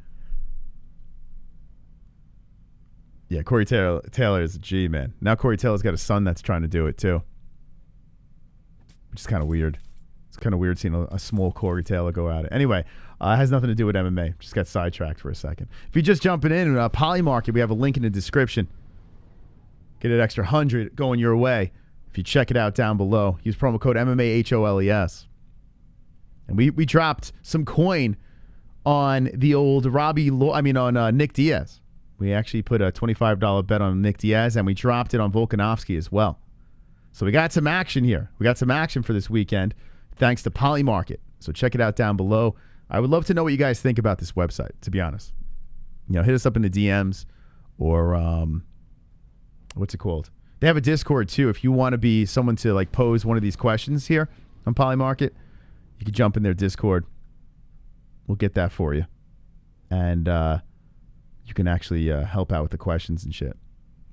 Yeah, Corey Taylor is a G, man. Now Corey Taylor's got a son that's trying to do it too, which is kind of weird. It's kind of weird seeing a small Corey Taylor go at it. Anyway, it has nothing to do with MMA. Just got sidetracked for a second. If you're just jumping in, Polymarket, we have a link in the description. Get an extra 100 going your way if you check it out down below. Use promo code MMA-HOLES. And we dropped some coin on the old on Nick Diaz. We actually put a $25 bet on Nick Diaz, and we dropped it on Volkanovski as well. So we got some action here. We got some action for this weekend, thanks to Polymarket. So check it out down below. I would love to know what you guys think about this website, to be honest. Hit us up in the DMs or what's it called? They have a Discord too. If you want to be someone to like pose one of these questions here on Polymarket, you can jump in their Discord. We'll get that for you. And you can actually help out with the questions and shit.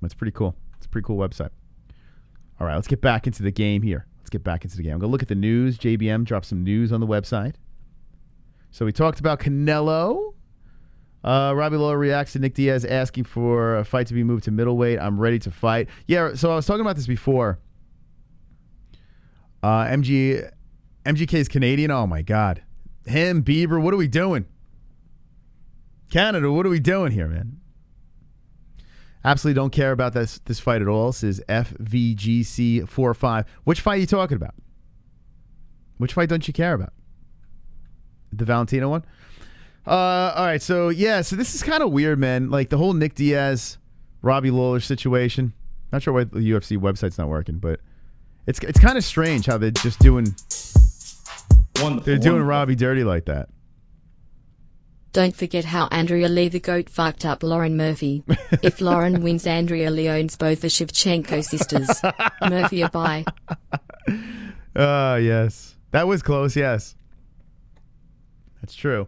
It's pretty cool. It's a pretty cool website. All right, let's get back into the game here. I'm going to look at the news. JBM dropped some news on the website. So we talked about Canelo. Robbie Lawler reacts to Nick Diaz asking for a fight to be moved to middleweight. I'm ready to fight. Yeah, so I was talking about this before. MGK's Canadian. Oh, my God. Him, Bieber, what are we doing? Canada, what are we doing here, man? Absolutely don't care about this fight at all, says FVGC45. Which fight are you talking about? Which fight don't you care about? The Valentina one? All right, so this is kind of weird, man. Like the whole Nick Diaz, Robbie Lawler situation. Not sure why the UFC website's not working, but it's kind of strange how they're just doing Robbie dirty like that. Don't forget how Andrea Lee the GOAT fucked up Lauren Murphy. If Lauren wins, Andrea Lee owns both the Shevchenko sisters. Murphy a bye. Yes. That was close, yes. That's true.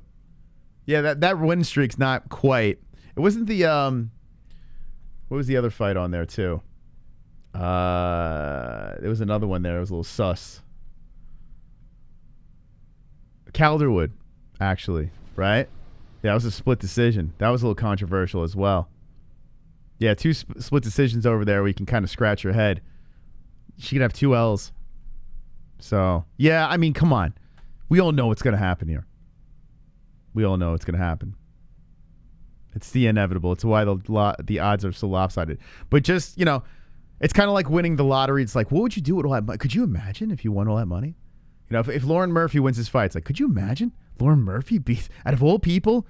Yeah, that win streak's not quite. It wasn't the what was the other fight on there too? There was another one there. It was a little sus. Calderwood, actually, right? Yeah, it was a split decision. That was a little controversial as well. Yeah, two split decisions over there where you can kind of scratch your head. She could have 2 L's. So, yeah, I mean, come on. We all know what's going to happen here. We all know what's going to happen. It's the inevitable. It's why the odds are so lopsided. But just, it's kind of like winning the lottery. It's like, what would you do with all that money? Could you imagine if you won all that money? If Lauren Murphy wins his fight, it's like, could you imagine? Lauren Murphy beats, out of all people,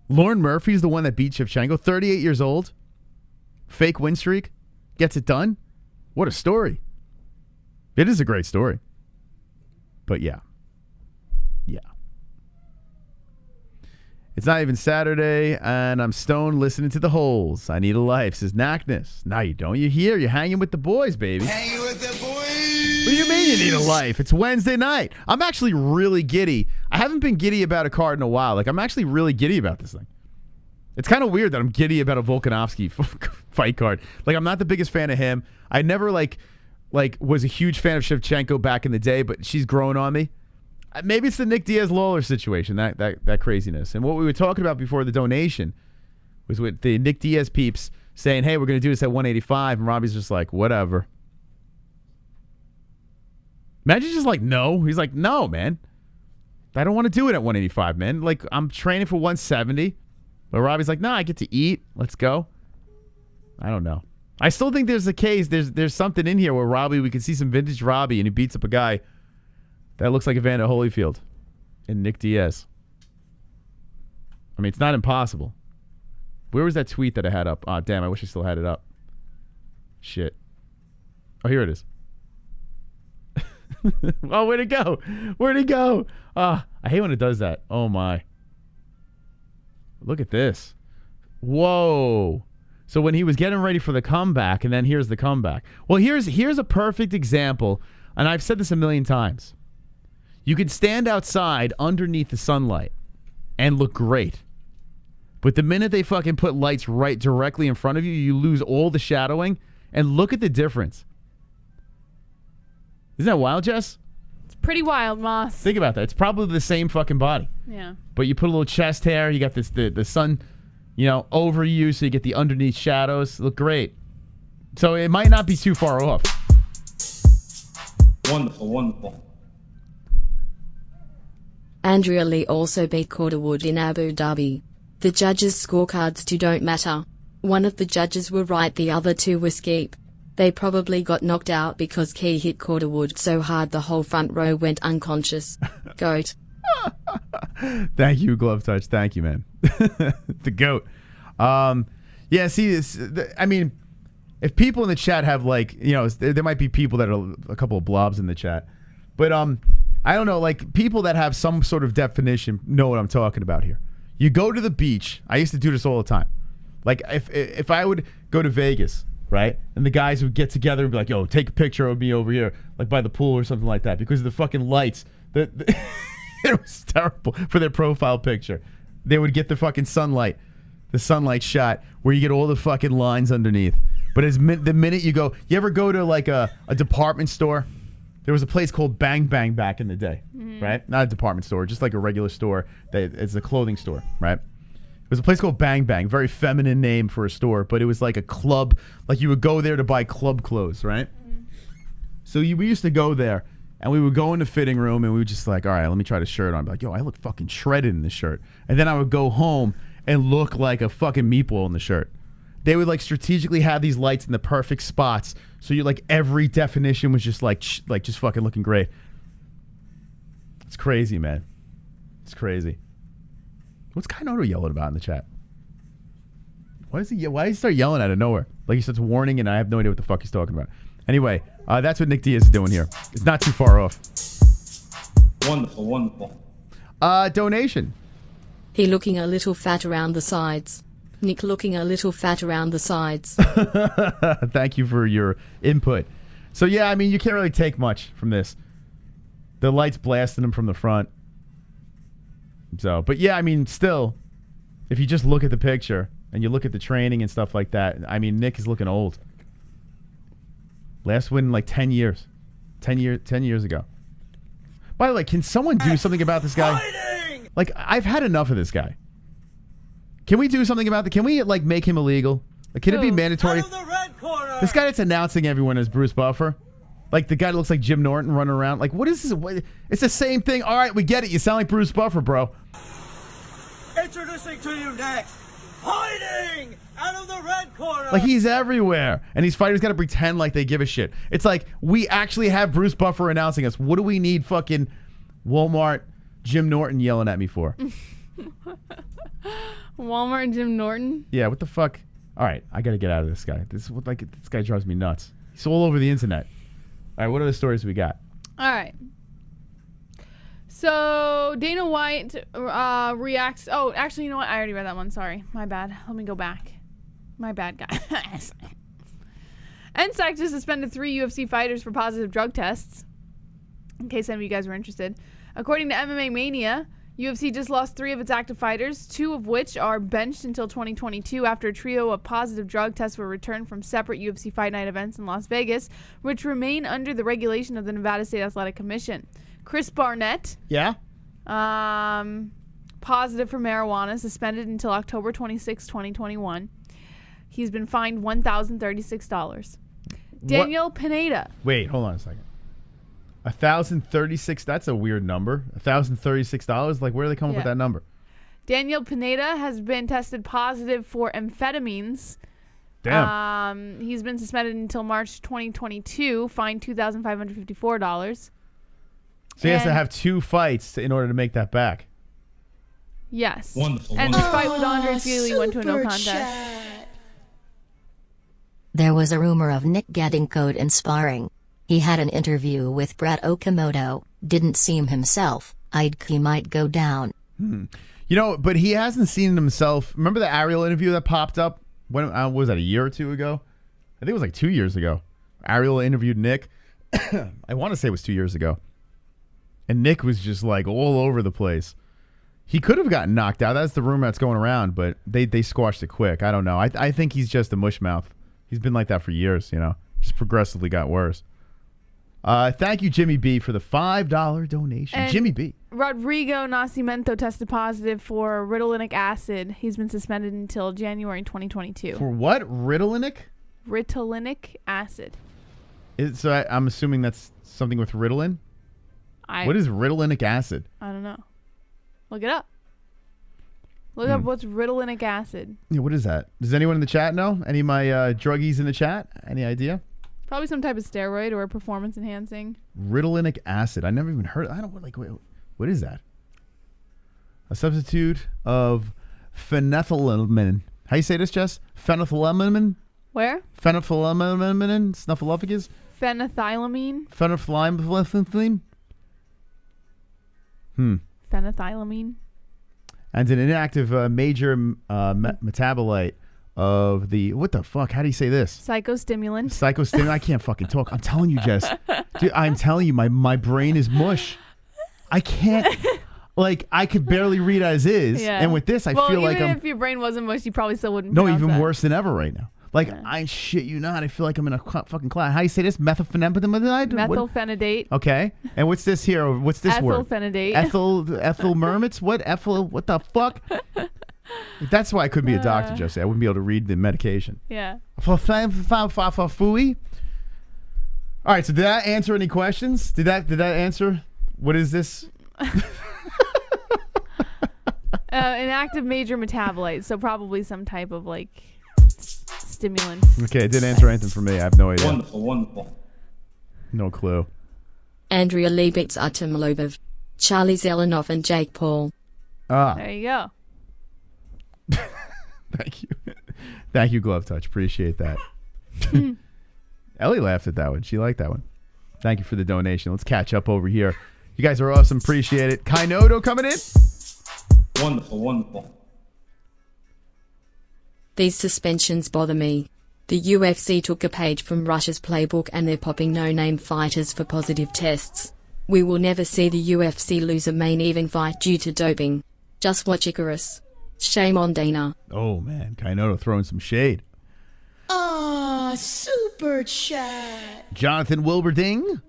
Lauren Murphy's the one that beat Shevchenko, 38 years old, fake win streak, gets it done. What a story. It is a great story. But yeah. It's not even Saturday, and I'm stoned listening to the Holes. I need a life, says Knackness. No, you don't. You're here. You're hanging with the boys, baby. Hanging with the boys. What do you mean you need a life? It's Wednesday night. I'm actually really giddy. I haven't been giddy about a card in a while. Like, I'm actually really giddy about this thing. It's kind of weird that I'm giddy about a Volkanovski fight card. Like, I'm not the biggest fan of him. I never, like was a huge fan of Shevchenko back in the day, but she's grown on me. Maybe it's the Nick Diaz-Lawler situation, that craziness. And what we were talking about before the donation was with the Nick Diaz peeps saying, hey, we're going to do this at 185, and Robbie's just like, whatever. Imagine just like, no. He's like, no, man. I don't want to do it at 185, man. Like, I'm training for 170. But Robbie's like, no, I get to eat. Let's go. I don't know. I still think there's a case. There's something in here where Robbie, we can see some vintage Robbie, and he beats up a guy that looks like Evander Holyfield and Nick Diaz. I mean, it's not impossible. Where was that tweet that I had up? Oh, damn, I wish I still had it up. Shit. Oh, here it is. Oh, where'd it go? Where'd it go? I hate when it does that. Oh, my. Look at this. Whoa. So when he was getting ready for the comeback, and then here's the comeback. Well, here's a perfect example, and I've said this a million times. You can stand outside underneath the sunlight and look great. But the minute they fucking put lights right directly in front of you, you lose all the shadowing. And look at the difference. Isn't that wild, Jess? It's pretty wild, Moss. Think about that. It's probably the same fucking body. Yeah. But you put a little chest hair. You got this the sun, over you, so you get the underneath shadows. Look great. So it might not be too far off. Wonderful, wonderful. Andrea Lee also beat Calderwood in Abu Dhabi. The judges' scorecards too don't matter. One of the judges were right, the other two were skeep. They probably got knocked out because Key hit Calderwood so hard the whole front row went unconscious. Goat. Thank you, Glove Touch. Thank you, man. The GOAT. Yeah, see, I mean, if people in the chat have like, you know, there might be people that are a couple of blobs in the chat. But I don't know, like people that have some sort of definition know what I'm talking about here. You go to the beach. I used to do this all the time. Like if I would go to Vegas, right? And the guys would get together and be like, yo, take a picture of me over here, like by the pool or something like that, because of the fucking lights. It was terrible for their profile picture. They would get the fucking sunlight shot where you get all the fucking lines underneath. But the minute you go, you ever go to like a department store? There was a place called Bang Bang back in the day, right? Not a department store, just like a regular store. It's a clothing store, right? It was a place called Bang Bang, very feminine name for a store, but it was like a club. Like you would go there to buy club clothes, right? So we used to go there, and we would go in the fitting room, and we would just like, all right, let me try the shirt on. I'd be like, yo, I look fucking shredded in this shirt. And then I would go home and look like a fucking meatball in the shirt. They would like strategically have these lights in the perfect spots, so you like every definition was just like just fucking looking great. It's crazy, man. It's crazy. What's Kainoto yelling about in the chat? Why does he start yelling out of nowhere? Like he starts warning, and I have no idea what the fuck he's talking about. Anyway, that's what Nick Diaz is doing here. It's not too far off. Wonderful, wonderful. Donation. He looking a little fat around the sides. Nick looking a little fat around the sides. Thank you for your input. So yeah, I mean, you can't really take much from this. The lights blasting him from the front. So, but yeah, I mean, still, if you just look at the picture and you look at the training and stuff like that, I mean, Nick is looking old. Last win in like 10 years. 10 years ago. By the way, can someone do something about this guy? Like, I've had enough of this guy. Can we do something about that? Can we, like, make him illegal? Like, can it be mandatory? This guy that's announcing everyone as Bruce Buffer. Like, the guy that looks like Jim Norton running around. Like, what is this? It's the same thing. All right, we get it. You sound like Bruce Buffer, bro. Introducing to you next, hiding out of the red corner. Like, he's everywhere. And these fighters got to pretend like they give a shit. It's like, we actually have Bruce Buffer announcing us. What do we need fucking Walmart Jim Norton yelling at me for? Walmart and Jim Norton? Yeah, what the fuck? All right, I got to get out of this guy. This guy drives me nuts. He's all over the internet. All right, what other stories we got? All right. So Dana White reacts. Oh, actually, you know what? I already read that one. Sorry. My bad. Let me go back. My bad, guy. NSAC just suspended 3 UFC fighters for positive drug tests. In case any of you guys were interested. According to MMA Mania, UFC just lost 3 of its active fighters, 2 of which are benched until 2022 after a trio of positive drug tests were returned from separate UFC Fight Night events in Las Vegas, which remain under the regulation of the Nevada State Athletic Commission. Chris Barnett. Yeah? Positive for marijuana, suspended until October 26, 2021. He's been fined $1,036. Daniel Pineda. Wait, hold on a second. $1,036. That's a weird number. $1,036. Like, where are they coming up with that number? Daniel Pineda has been tested positive for amphetamines. Damn. He's been suspended until March 2022. Fined $2,554. So he has to have 2 fights in order to make that back. Yes. Wonderful. And Wonderful. this fight with Andre Fili went to a no contest. Chat. There was a rumor of Nick getting code in sparring. He had an interview with Brett Okamoto, didn't seem himself, he might go down. You know, but he hasn't seen himself. Remember the ARIEL interview that popped up? When was that, a year or 2 ago? I think it was like 2 years ago. ARIEL interviewed Nick. I want to say it was 2 years ago. And Nick was just like all over the place. He could have gotten knocked out. That's the rumor that's going around, but they squashed it quick. I don't know. I think he's just a mush mouth. He's been like that for years, you know. Just progressively got worse. Thank you, Jimmy B, for the $5 donation. And Jimmy B. Rodrigo Nascimento tested positive for Ritalinic acid. He's been suspended until January 2022. For what? Ritalinic? Ritalinic acid. So I'm assuming that's something with Ritalin? What is Ritalinic acid? I don't know. Look it up. Look up what's Ritalinic acid. Yeah, what is that? Does anyone in the chat know? Any of my druggies in the chat? Any idea? Probably some type of steroid or performance enhancing. Ritalinic acid. I never even heard. I don't like. What is that? a substitute of phenethylamine. How you say this, Jess? Phenethylamine? Where? Phenethylamine? Snuffleupagus? Phenethylamine. Phenethylamine? Phenethylamine. And an inactive major metabolite of the, what the fuck? How do you say this? Psychostimulant. Psychostimulant. I can't fucking talk. I'm telling you, Jess. Dude, I'm telling you, my brain is mush. I can't. Like, I could barely read as is. Yeah. And with this, I feel like even if your brain wasn't mush, you probably still wouldn't. No, even that. worse than ever right now. Like, I shit you not. I feel like I'm in a fucking class. How do you say this? Methylphenidate? Methylphenidate. Okay. And what's this here? What's this word? Ethylphenidate. Ethyl mermits? What? What the fuck? That's why I couldn't be a doctor, Jesse. I wouldn't be able to read the medication. Yeah. Fui. All right, so did that answer any questions? Did that answer? What is this? An active major metabolite, so probably some type of like stimulant. Okay, it didn't answer anything for me. I have no idea. Wonderful. No clue. Andrea Lee beats Artem Lobov, Charlie Zelenoff, and Jake Paul. There you go. Thank you. Thank you, Glove Touch. Appreciate that. Ellie laughed at that one. She liked that one. Thank you for the donation. Let's catch up over here. You guys are awesome. Appreciate it. Kainoto coming in. Wonderful. These suspensions bother me. The UFC took a page from Russia's playbook and they're popping no-name fighters for positive tests. We will never see the UFC lose a main event fight due to doping. Just watch Icarus. Shame on Dana. Oh, man. Kainoto throwing some shade. Aw, super chat. Jonathan Wilberding.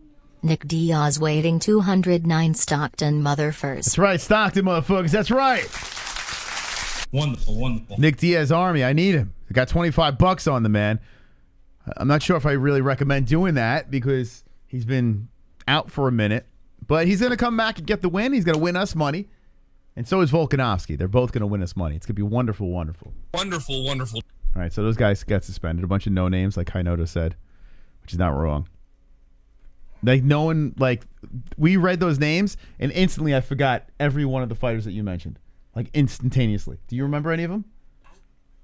Nick Diaz waiting 209 Stockton mother first. That's right, Stockton motherfuckers. That's right. Wonderful. Nick Diaz Army. I need him. I got $25 on the man. I'm not sure if I really recommend doing that because he's been out for a minute. But he's going to come back and get the win. He's going to win us money. And so is Volkanovski. They're both going to win us money. It's going to be wonderful. Wonderful. All right, so those guys got suspended. A bunch of no-names, like Kainoto said, which is not wrong. Like, no one, like, we read those names, and instantly I forgot every one of the fighters that you mentioned. Like, instantaneously. Do you remember any of them?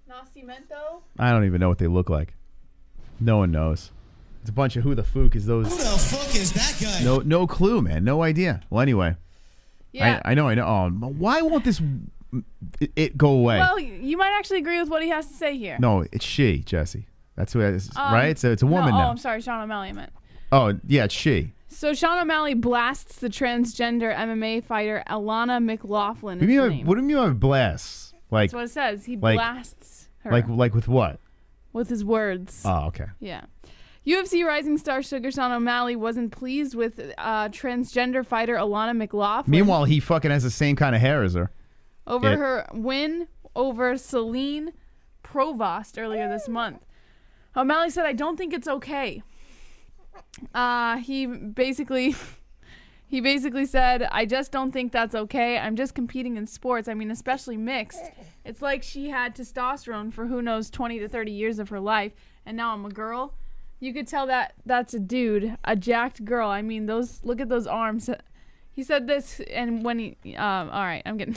Nascimento? I don't even know what they look like. No one knows. It's a bunch of who the fuck is those? Who the fuck is that guy? No clue, man. No idea. Well, anyway. Yeah. I know. Oh, why won't this it go away? Well, you might actually agree with what he has to say here. No, it's she, Jesse. That's who it is, right? So it's a woman now. Oh, I'm sorry. Sean O'Malley, I meant. Oh, yeah, it's she. So Sean O'Malley blasts the transgender MMA fighter Alana McLaughlin. What do you mean by blasts? Like, that's what it says. He blasts her. Like with what? With his words. Oh, okay. Yeah. UFC rising star Sugar Sean O'Malley wasn't pleased with transgender fighter Alana McLaughlin. Meanwhile, he fucking has the same kind of hair as her. Over her win over Celine Provost earlier this month. O'Malley said, "I don't think it's okay." He basically said, "I just don't think that's okay. I'm just competing in sports. I mean, especially mixed. It's like she had testosterone for who knows 20 to 30 years of her life, and now I'm a girl. You could tell that that's a dude, a jacked girl. I mean, look at those arms." He said this, and when he, all right, I'm getting.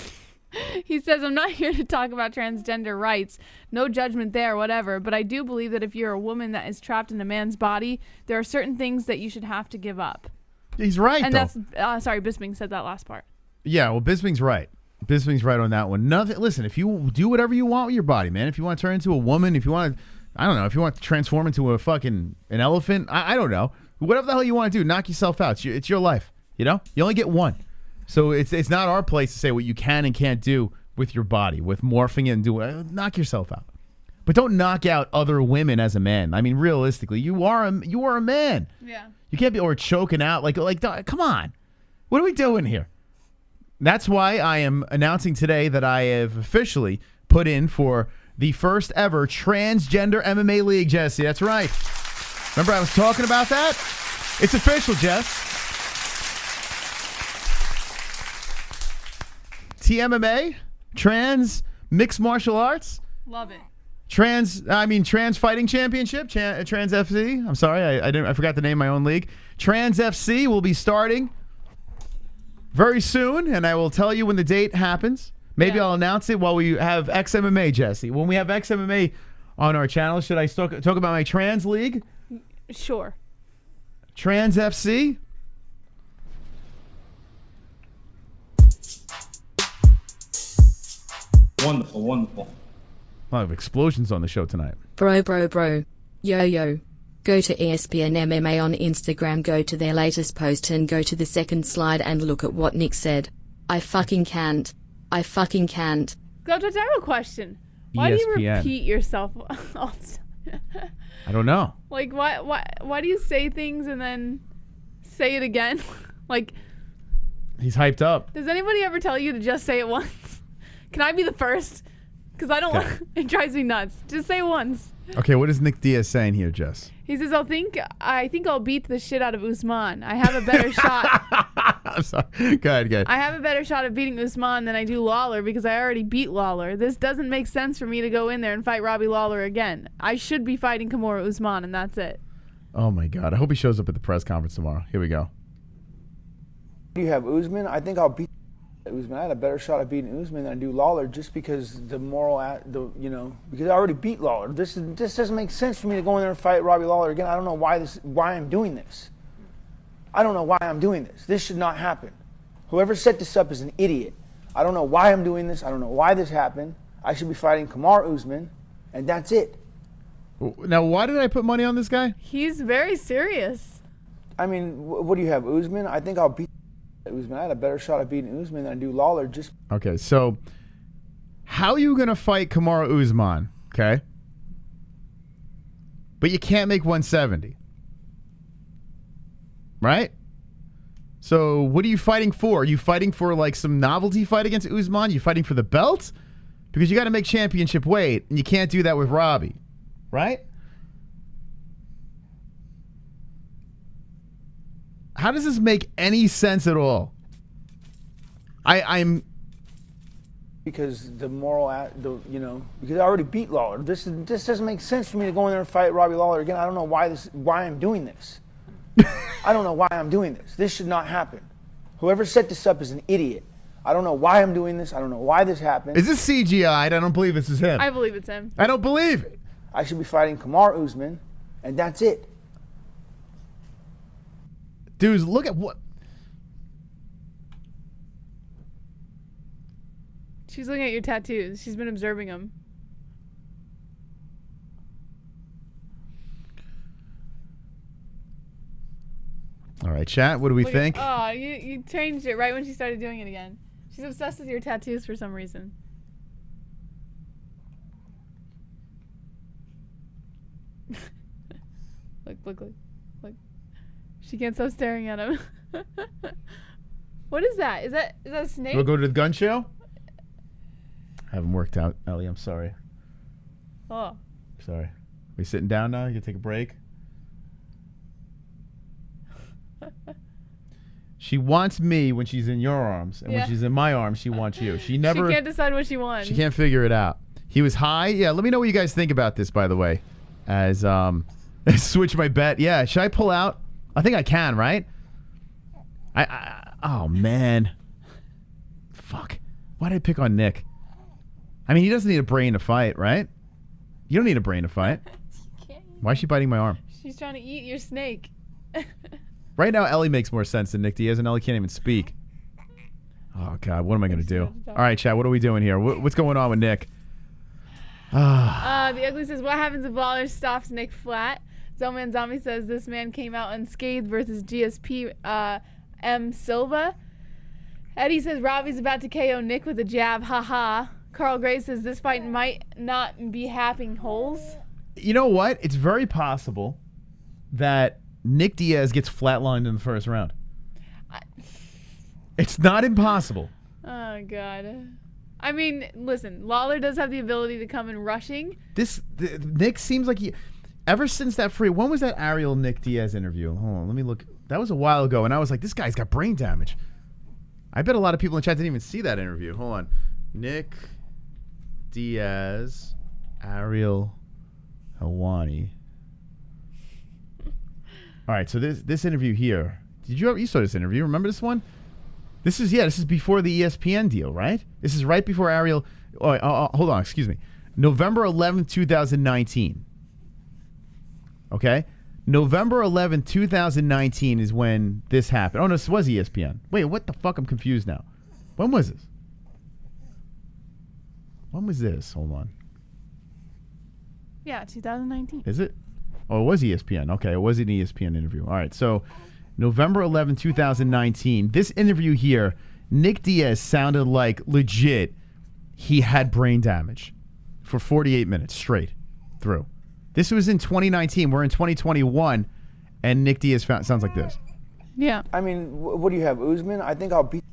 He says, "I'm not here to talk about transgender rights. No judgment there, whatever. But I do believe that if you're a woman that is trapped in a man's body, there are certain things that you should have to give up." He's right, and though. That's, sorry, Bisping said that last part. Yeah, well, Bisping's right. Bisping's right on that one. Nothing. Listen, if you do whatever you want with your body, man, if you want to turn into a woman, if you want to, I don't know, if you want to transform into an elephant, I don't know. Whatever the hell you want to do, knock yourself out. It's your life, you know? You only get one. So it's not our place to say what you can and can't do with your body, with morphing it and doing. Knock yourself out, but don't knock out other women as a man. I mean, realistically, you are a man. Yeah. You can't be choking out like. Come on, what are we doing here? That's why I am announcing today that I have officially put in for the first ever transgender MMA league, Jesse. That's right. Remember I was talking about that? It's official, Jess. TMMA, trans mixed martial arts. Love it. Trans fighting championship, Trans FC. I'm sorry, I forgot the name of my own league. Trans FC will be starting very soon, and I will tell you when the date happens. Maybe I'll announce it while we have XMMA, Jesse. When we have XMMA on our channel, should I talk about my trans league? Sure. Trans FC? Wonderful, wonderful. A lot of explosions on the show tonight. Bro. Yo. Go to ESPN MMA on Instagram, go to their latest post and go to the second slide and look at what Nick said. I fucking can't. Go to I have a question. Why do you ESPN. repeat yourself? I don't know. Like, why do you say things and then say it again? Like, he's hyped up. Does anybody ever tell you to just say it once? Can I be the first? Because I don't Okay. it drives me nuts. Just say it once. Okay, what is Nick Diaz saying here, Jess? He says, I think I'll beat the shit out of Usman. I have a better shot. I'm sorry. Go ahead. I have a better shot of beating Usman than I do Lawler because I already beat Lawler. This doesn't make sense for me to go in there and fight Robbie Lawler again. I should be fighting Kamaru Usman, and that's it. Oh, my God. I hope he shows up at the press conference tomorrow. Here we go. You have Usman. I think I'll beat Usman. I had a better shot of beating Usman than I do Lawler just because because I already beat Lawler. This doesn't make sense for me to go in there and fight Robbie Lawler again. I don't know why I'm doing this. I don't know why I'm doing this. This should not happen. Whoever set this up is an idiot. I don't know why I'm doing this. I don't know why this happened. I should be fighting Kamaru Usman, and that's it. Now, why did I put money on this guy? He's very serious. I mean, what do you have, Usman? I think I'll beat Usman. I had a better shot of beating Usman than I do Lawler just... Okay, so how are you going to fight Kamaru Usman, okay? But you can't make 170. Right? So what are you fighting for? Are you fighting for like some novelty fight against Usman? You fighting for the belt? Because you got to make championship weight, and you can't do that with Robbie. Right? How does this make any sense at all? I'm because because I already beat Lawler. This doesn't make sense for me to go in there and fight Robbie Lawler again. I don't know why I'm doing this. I don't know why I'm doing this. This should not happen. Whoever set this up is an idiot. I don't know why I'm doing this. I don't know why this happened. Is this CGI'd? I don't believe this is him. I believe it's him. I don't believe it. I should be fighting Kamaru Usman, and that's it. Dudes, look at what... She's looking at your tattoos. She's been observing them. All right, chat, what do we think? Oh, you changed it right when she started doing it again. She's obsessed with your tattoos for some reason. Look. She can't stop staring at him. What is that? Is that a snake? We'll go to the gun show? Haven't worked out, Ellie. I'm sorry. Oh. Sorry. We sitting down now? You can take a break? She wants me when she's in your arms, and when she's in my arms, she wants you. She can't decide what she wants. She can't figure it out. He was high. Yeah, let me know what you guys think about this, by the way. As switch my bet. Yeah, should I pull out? I think I can, right? Oh man. Fuck. Why did I pick on Nick? I mean, he doesn't need a brain to fight, right? You don't need a brain to fight. Why is she biting my arm? She's trying to eat your snake. Right now, Ellie makes more sense than Nick Diaz, and Ellie can't even speak. Oh, God, what am I going to do? All right, chat, what are we doing here? What's going on with Nick? The Ugly says, what happens if Lawler stops Nick flat? Zoman Zombie says, this man came out unscathed versus GSP M. Silva. Eddie says, Robbie's about to KO Nick with a jab, haha. Carl Gray says, this fight might not be happening holes. You know what? It's very possible that Nick Diaz gets flatlined in the first round. It's not impossible. Oh, God. I mean, listen, Lawler does have the ability to come in rushing. Nick seems like he... Ever since that when was that ARIEL Nick Diaz interview? Hold on, let me look. That was a while ago, and I was like, this guy's got brain damage. I bet a lot of people in chat didn't even see that interview. Hold on. Nick Diaz, ARIEL HELWANI. All right, so this interview here. You saw this interview? Remember this one? This is before the ESPN deal, right? This is right before Ariel. Hold on, excuse me. November 11th, 2019. Okay? November 11th, 2019 is when this happened. Oh, no, this was ESPN. Wait, what the fuck? I'm confused now. When was this? When was this? Hold on. Yeah, 2019. Is it? Oh, it was ESPN. Okay, it was an ESPN interview. All right, so November 11, 2019. This interview here, Nick Diaz sounded like legit he had brain damage for 48 minutes straight through. This was in 2019. We're in 2021, and Nick Diaz sounds like this. Yeah. I mean, what do you have, Usman? I think I'll beat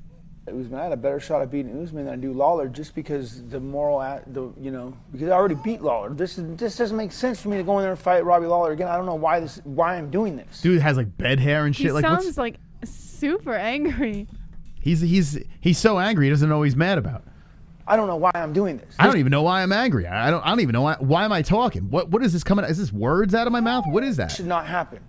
Usman. I had a better shot at beating Usman than I do Lawler, just because because I already beat Lawler. This doesn't make sense for me to go in there and fight Robbie Lawler again. I don't know why I'm doing this. Dude has like bed hair and shit. He sounds like super angry. He's so angry he doesn't know what he's mad about. I don't know why I'm doing this. I don't even know why I'm angry. I don't even know why am I talking. What is this coming? Is this words out of my mouth? What is that? Should not happen.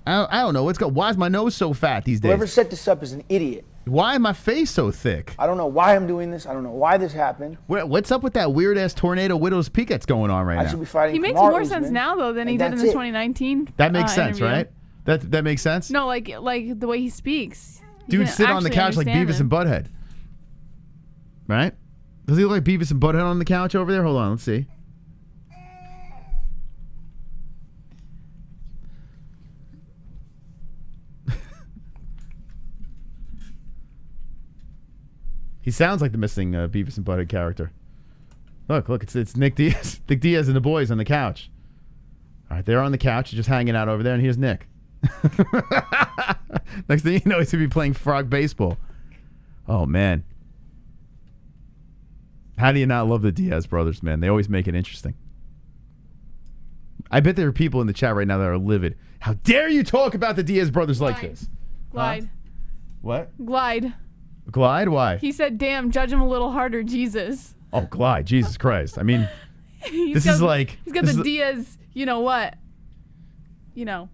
I don't know. Why is my nose so fat these days? Whoever set this up is an idiot. Why is my face so thick? I don't know why I'm doing this. I don't know why this happened. What's up with that weird ass tornado widow's peak that's going on right now? I should be fighting. He makes more sense now though than he did in the 2019. That makes sense, interview. right? That makes sense. No, like the way he speaks. Dude, sit on the couch like Beavis and Butthead. Right? Does he look like Beavis and Butthead on the couch over there? Hold on, let's see. He sounds like the missing Beavis and Butthead character. Look, it's Nick Diaz. Nick Diaz and the boys on the couch. All right, they're on the couch, just hanging out over there, and here's Nick. Next thing you know, he's going to be playing frog baseball. Oh, man. How do you not love the Diaz brothers, man? They always make it interesting. I bet there are people in the chat right now that are livid. How dare you talk about the Diaz brothers like this? Glide. What? Glide. Glide? Why? He said, damn, judge him a little harder, Jesus. Oh, Glide. Jesus Christ. I mean, He's got the Diaz, you know what? You know.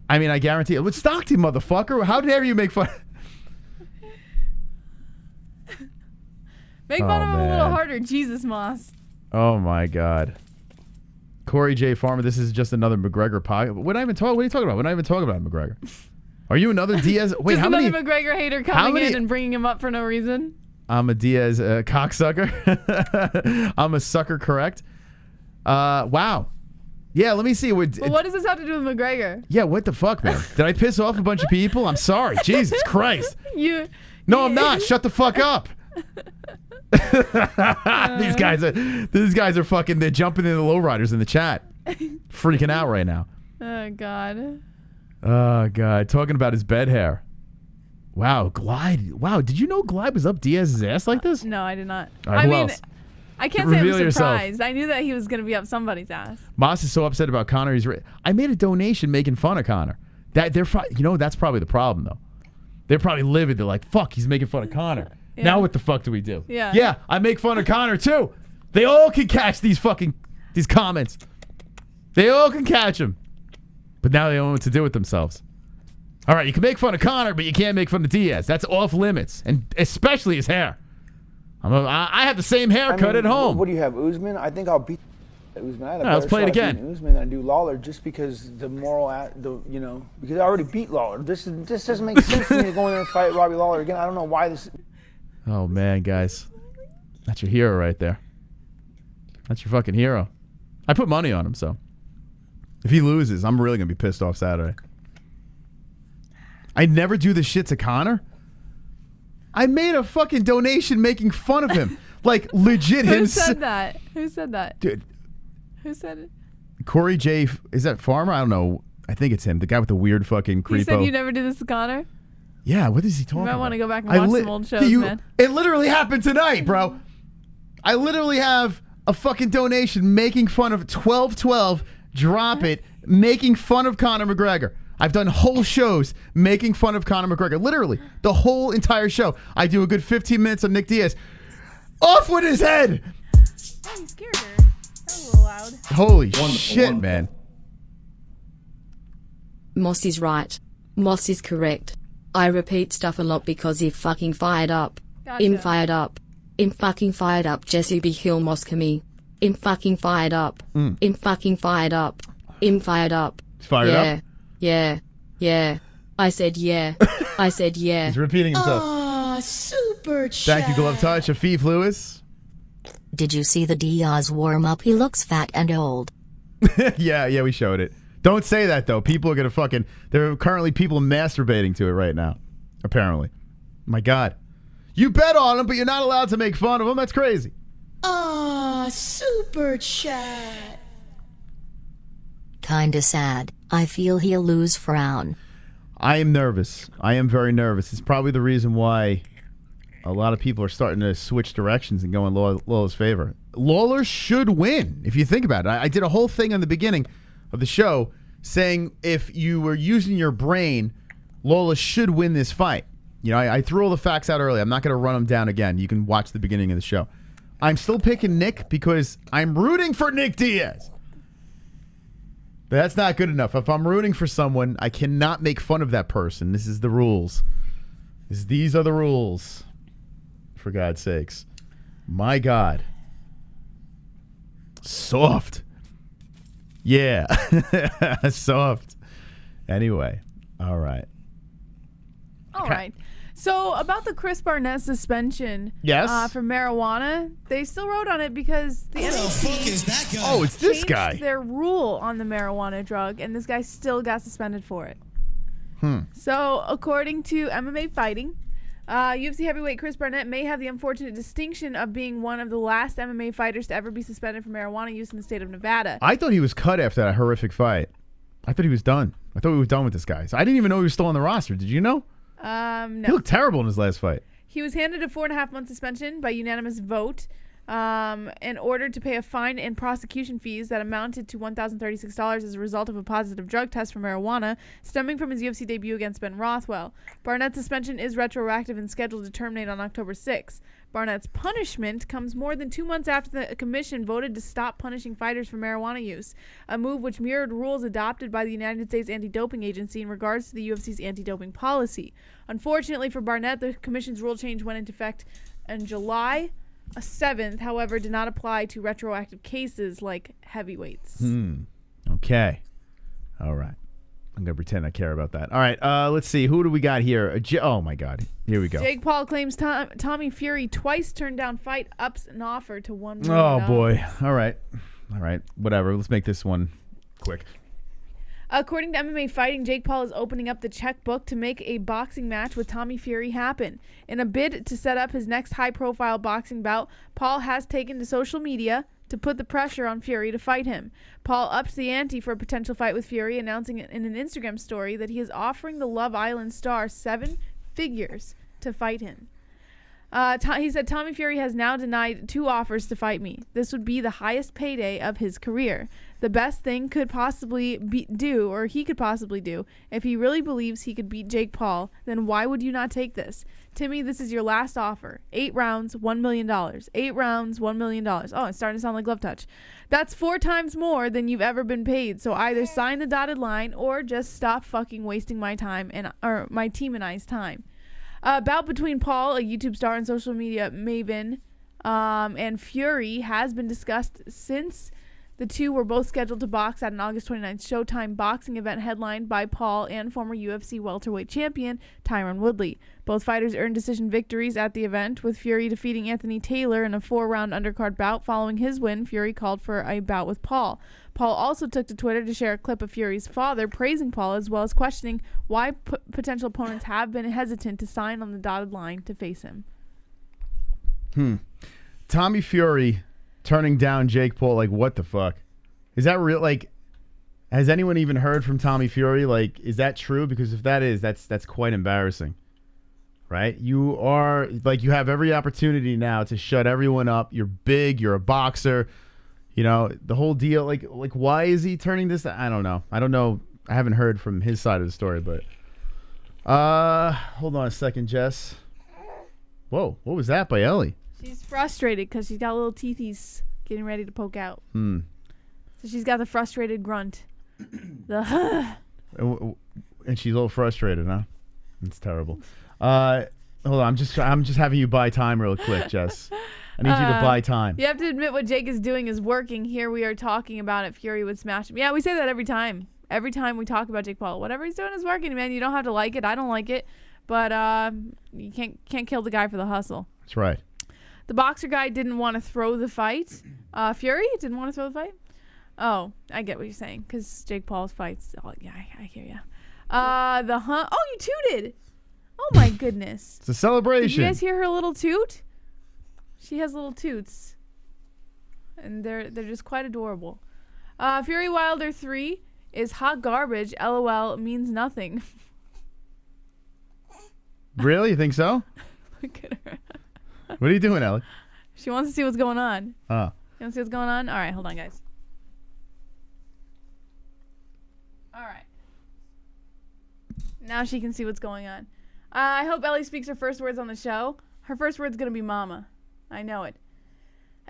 I mean, I guarantee it. Let's Stockton, motherfucker. How dare you make fun? Make fun of him a little harder, Jesus Moss. Oh, my God. Corey J. Farmer, this is just another McGregor pie. What are you talking about? We're not even talking about McGregor. Are you another Diaz? Wait, just another McGregor hater coming in and bringing him up for no reason. I'm a Diaz cocksucker. I'm a sucker, correct? Wow. Yeah, let me see. What does this have to do with McGregor? Yeah, what the fuck, man? Did I piss off a bunch of people? I'm sorry. Jesus Christ. No, I'm not. Shut the fuck up. These guys are fucking, they're jumping into the lowriders in the chat. Freaking out right now. Oh, God. Oh, God. Talking about his bed hair. Wow, Glide. Wow, did you know Glide was up Diaz's ass like this? No, I did not. All right, who else? I can't say Reveal I'm surprised. yourself. I knew that he was going to be up somebody's ass. Moss is so upset about Conor. I made a donation making fun of Conor. That's probably the problem, though. They're probably livid. They're like, fuck, he's making fun of Conor. Yeah. Now what the fuck do we do? Yeah, I make fun of Conor, too. They all can catch these comments. They all can catch them. But now they don't know what to do with themselves. All right, you can make fun of Conor, but you can't make fun of Diaz. That's off limits, and especially his hair. I have the same haircut at home. What do you have, Usman? I think I'll beat Usman. I had a let's better play it shot at again. beating Usman than I do Lawler, just because because I already beat Lawler. This doesn't make sense for me to go in there and fight Robbie Lawler again. I don't know why this. Oh man, guys, that's your hero right there. That's your fucking hero. I put money on him, so if he loses, I'm really gonna be pissed off Saturday. I never do this shit to Conor. I made a fucking donation making fun of him. Like, legit him. Who said that? Who said that? Dude. Who said it? Corey J. Is that Farmer? I don't know. I think it's him. The guy with the weird fucking creepo. He said you never did this to Conor? Yeah, what is he talking about? You might want to go back and watch some old shows, man. It literally happened tonight, bro. I literally have a fucking donation making fun of 1212, drop it, making fun of Conor McGregor. I've done whole shows making fun of Conor McGregor. Literally, the whole entire show. I do a good 15 minutes of Nick Diaz. Off with his head! Oh, you scared her. That was a little loud. Holy shit, man. Moss is right. Moss is correct. I repeat stuff a lot because if fucking fired up. Gotcha. I'm fired up. I'm fucking fired up. Jesse B. Hill Moscow. I'm fucking fired up. I'm fucking fired up. I'm fired up. Fired up? Yeah. Yeah. I said yeah. I said yeah. He's repeating himself. Aw, super chat. Thank you, Glove Touch. Afif Lewis. Did you see the Diaz warm-up? He looks fat and old. yeah, we showed it. Don't say that, though. People are going to fucking... There are currently people masturbating to it right now. Apparently. My God. You bet on him, but you're not allowed to make fun of him. That's crazy. Aw, super chat. Kinda sad. I feel he'll lose frown. I am nervous. I am very nervous. It's probably the reason why a lot of people are starting to switch directions and go in Lawler's favor. Lawler should win, if you think about it. I did a whole thing on the beginning of the show saying if you were using your brain, Lawler should win this fight. You know, I threw all the facts out earlier. I'm not going to run them down again. You can watch the beginning of the show. I'm still picking Nick because I'm rooting for Nick Diaz. But that's not good enough. If I'm rooting for someone, I cannot make fun of that person. This is the rules. These are the rules. For God's sakes. My God. Soft. Yeah. Soft. Anyway. All right. All right. So about the Chris Barnett suspension for marijuana, they still wrote on it because the NBC is that guy? Oh, it's this changed guy. their rule on the marijuana drug, and this guy still got suspended for it. So according to MMA Fighting, UFC heavyweight Chris Barnett may have the unfortunate distinction of being one of the last MMA fighters to ever be suspended for marijuana use in the state of Nevada. I thought he was cut after that horrific fight. I thought he was done. I thought we were done with this guy. So I didn't even know he was still on the roster. Did you know? No. He looked terrible in his last fight. He was handed a 4.5-month suspension by unanimous vote and ordered to pay a fine and prosecution fees that amounted to $1,036 as a result of a positive drug test for marijuana stemming from his UFC debut against Ben Rothwell. Barnett's suspension is retroactive and scheduled to terminate on October 6. Barnett's punishment comes more than 2 months after the commission voted to stop punishing fighters for marijuana use, a move which mirrored rules adopted by the United States Anti-Doping Agency in regards to the UFC's anti-doping policy. Unfortunately for Barnett, the commission's rule change went into effect on July 7th, however, did not apply to retroactive cases like heavyweights. Okay. All right. I'm going to pretend I care about that. All right. Let's see. Who do we got here? Oh, my God. Here we go. Jake Paul claims Tommy Fury twice turned down fight, ups an offer to $1 million. Oh, boy. All right. Whatever. Let's make this one quick. According to MMA Fighting, Jake Paul is opening up the checkbook to make a boxing match with Tommy Fury happen. In a bid to set up his next high-profile boxing bout, Paul has taken to social media to put the pressure on Fury to fight him. Paul upped the ante for a potential fight with Fury, announcing in an Instagram story that he is offering the Love Island star 7 figures to fight him. He said, Tommy Fury has now denied 2 offers to fight me. This would be the highest payday of his career. The best thing he could possibly do, if he really believes he could beat Jake Paul, then why would you not take this? Timmy, this is your last offer. 8 rounds, $1 million. 8 rounds, $1 million. Oh, it's starting to sound like Glove Touch. That's 4 times more than you've ever been paid. So either sign the dotted line or just stop fucking wasting my time or my team and I's time. Bout between Paul, a YouTube star and social media maven, and Fury has been discussed since the two were both scheduled to box at an August 29th Showtime boxing event headlined by Paul and former UFC welterweight champion Tyron Woodley. Both fighters earned decision victories at the event, with Fury defeating Anthony Taylor in a 4-round undercard bout. Following his win, Fury called for a bout with Paul. Paul also took to Twitter to share a clip of Fury's father praising Paul, as well as questioning why potential opponents have been hesitant to sign on the dotted line to face him. Tommy Fury turning down Jake Paul, like, what the fuck? Is that real? Like, has anyone even heard from Tommy Fury? Like, is that true? Because if that is, that's quite embarrassing. Right? You are, like, you have every opportunity now to shut everyone up. You're big, you're a boxer. You know, the whole deal, like why is he turning this? I don't know. I haven't heard from his side of the story, but hold on a second, Jess. Whoa, what was that by Ellie? She's frustrated because she's got little teethies getting ready to poke out. So she's got the frustrated grunt. And she's a little frustrated, huh? It's terrible. Hold on, I'm just having you buy time real quick, Jess. I need you to buy time. You have to admit what Jake is doing is working. Here we are talking about it. Fury would smash him. Yeah, we say that every time. Every time we talk about Jake Paul, whatever he's doing is working, man. You don't have to like it. I don't like it, but you can't kill the guy for the hustle. That's right. The boxer guy didn't want to throw the fight. Fury didn't want to throw the fight. Oh, I get what you're saying, because Jake Paul's fights. Oh, yeah, I hear ya. Oh, you tooted. Oh my goodness. It's a celebration. Did you guys hear her little toot? She has little toots, and they're just quite adorable. Fury Wilder 3 is hot garbage. LOL means nothing. Really? You think so? Look at her. What are you doing, Ellie? She wants to see what's going on. Oh. You want to see what's going on? All right, hold on, guys. All right. Now she can see what's going on. I hope Ellie speaks her first words on the show. Her first word's going to be mama. I know it.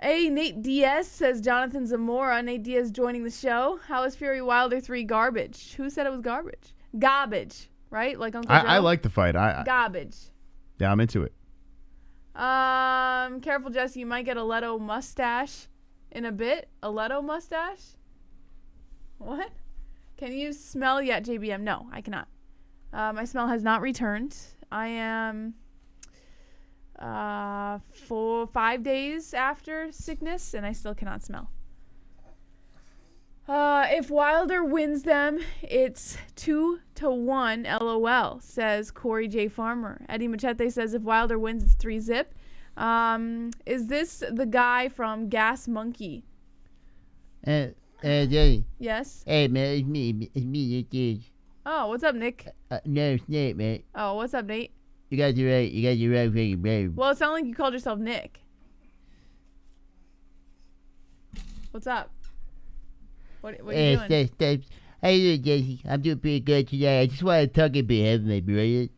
Hey, Nate Diaz, says Jonathan Zamora. Nate Diaz joining the show. How is Fury Wilder 3 garbage? Who said it was garbage? Garbage, right? Like Uncle Joe? I like the fight. Garbage. Yeah, I'm into it. Careful, Jesse. You might get a Leto mustache in a bit. A Leto mustache? What? Can you smell yet, JBM? No, I cannot. My smell has not returned. I am 5 days after sickness, and I still cannot smell. If Wilder wins them, it's 2-1. LOL, says Corey J. Farmer. Eddie Machete says if Wilder wins, it's 3-zip. Is this the guy from Gas Monkey? Daddy. Yes. Hey man, it's me, dude. Oh, what's up, Nick? No, it's Nate, man. Oh, what's up, Nate? You got your right thing, babe. Well, it sounded like you called yourself Nick. What's up? What are you doing? How you doing, Jesse? I'm doing pretty good today. I just want to talk a bit heavy, my brother.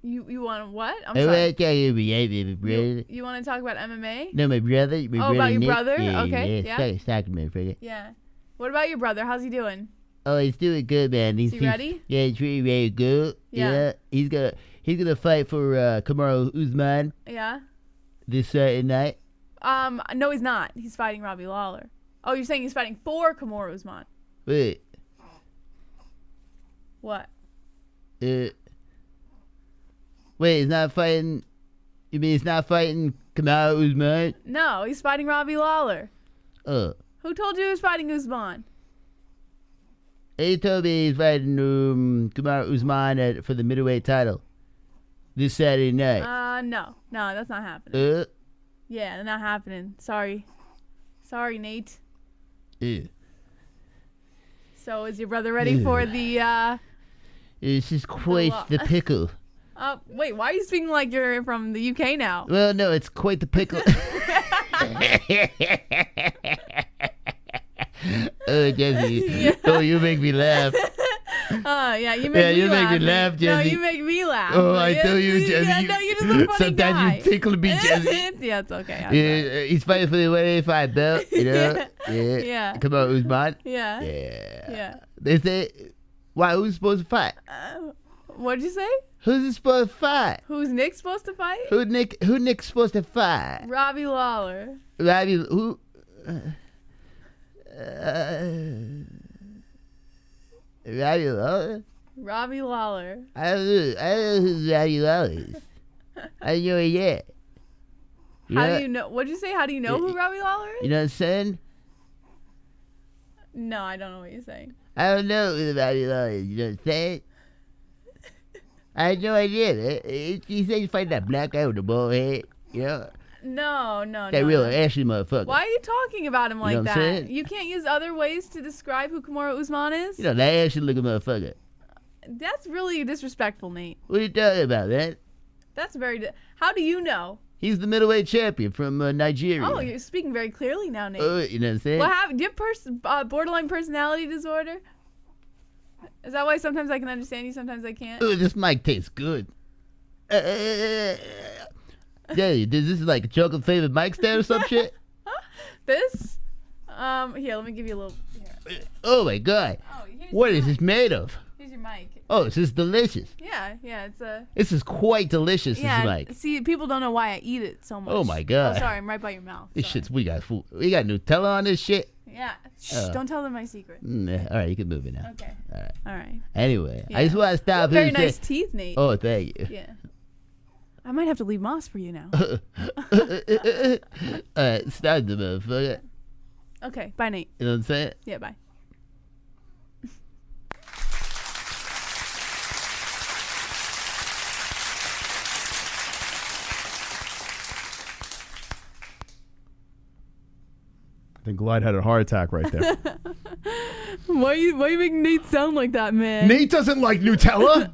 You want to what? I'm I sorry. want to talk a bit heavy, my brother. You want to talk about MMA? No, my brother. Oh, about your Nick. brother? Yeah, Okay, yeah. Stop, motherfucker. Yeah. What about your brother? How's he doing? Oh, he's doing good, man. Is he ready? Yeah, he's really ready to go. Yeah. He's gonna fight for Kamaru Usman Yeah. this Saturday night. No, he's not. He's fighting Robbie Lawler. Oh, you're saying he's fighting for Kamaru Usman? Wait. What? Wait, he's not fighting. You mean he's not fighting Kamaru Usman? No, he's fighting Robbie Lawler. Oh. Who told you he was fighting Usman? He told me he's fighting Kamaru Usman for the middleweight title this Saturday night. No, that's not happening. Uh. Yeah, that's not happening. Sorry, Nate. So is your brother ready for the? This is quite the pickle. Wait, why are you speaking like you're from the UK now? Well, no, it's quite the pickle. Oh, Jesse. Yeah. Oh, you make me laugh. Yeah, you make me laugh, Jesse. No, you make me laugh. Oh, I tell you, Jesse. Yeah, no, you're just a funny sometimes guy. you tickle me, Jesse. Yeah, it's okay. Yeah, he's fighting for the 185 belt, you know? Yeah. Come on, Usman. Yeah. Yeah. They say, why, who's supposed to fight? What'd you say? Who's supposed to fight? Who's Nick supposed to fight? Who Nick's supposed to fight? Robbie Lawler. Robbie, who? Robbie Lawler? Robbie Lawler. I don't know who Robbie Lawler is. I don't know it yet. How do you know? What'd you say? How do you know who Robbie Lawler is? You know what I'm saying? No, I don't know what you're saying. I don't know who Robbie Lawler is. You know what I'm saying? I had no idea. He said he's fighting that black guy with the bald head. You know? No. That real Ashley motherfucker. Why are you talking about him like know what I'm that? saying? You can't use other ways to describe who Kamaru Usman is? You know, that Ashley looking motherfucker. That's really disrespectful, Nate. What are you talking about, man? That's very... How do you know? He's the middleweight champion from Nigeria. Oh, you're speaking very clearly now, Nate. You know what I'm saying? What happened? Do you have borderline personality disorder? Is that why sometimes I can understand you, sometimes I can't? Oh, this mic tastes good. Daddy, is this like a chocolate flavored mic stand or some shit? This? Here, let me give you a little... Here. Oh my god. Oh, what is this made of? Here's your mic. Oh, this is delicious. Yeah, it's a. This is quite delicious. Yeah, It's like. see, people don't know why I eat it so much. Oh my god. Oh, sorry, I'm right by your mouth. This Sorry. shit's. We got food. We got Nutella on this shit. Yeah. Shh, don't tell them my secret. All right, you can move it now. Okay. All right. All right. Anyway, Yeah. I just want to stop. Very here and nice say- teeth, Nate. Oh, thank you. Yeah. I might have to leave Moss for you now. Stop the motherfucker. Okay. Bye, Nate. You know what I'm saying? Yeah. Bye. I think Glide had a heart attack right there. Why you making Nate sound like that, man? Nate doesn't like Nutella.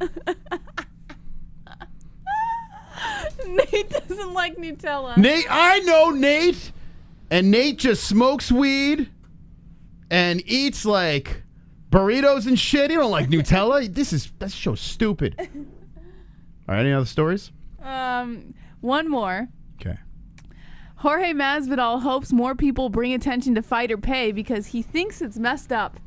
Nate doesn't like Nutella. Nate, I know Nate, and Nate just smokes weed and eats like burritos and shit. He don't like Nutella. That show's stupid. All right, any other stories? One more. Okay. Jorge Masvidal hopes more people bring attention to fighter pay because he thinks it's messed up.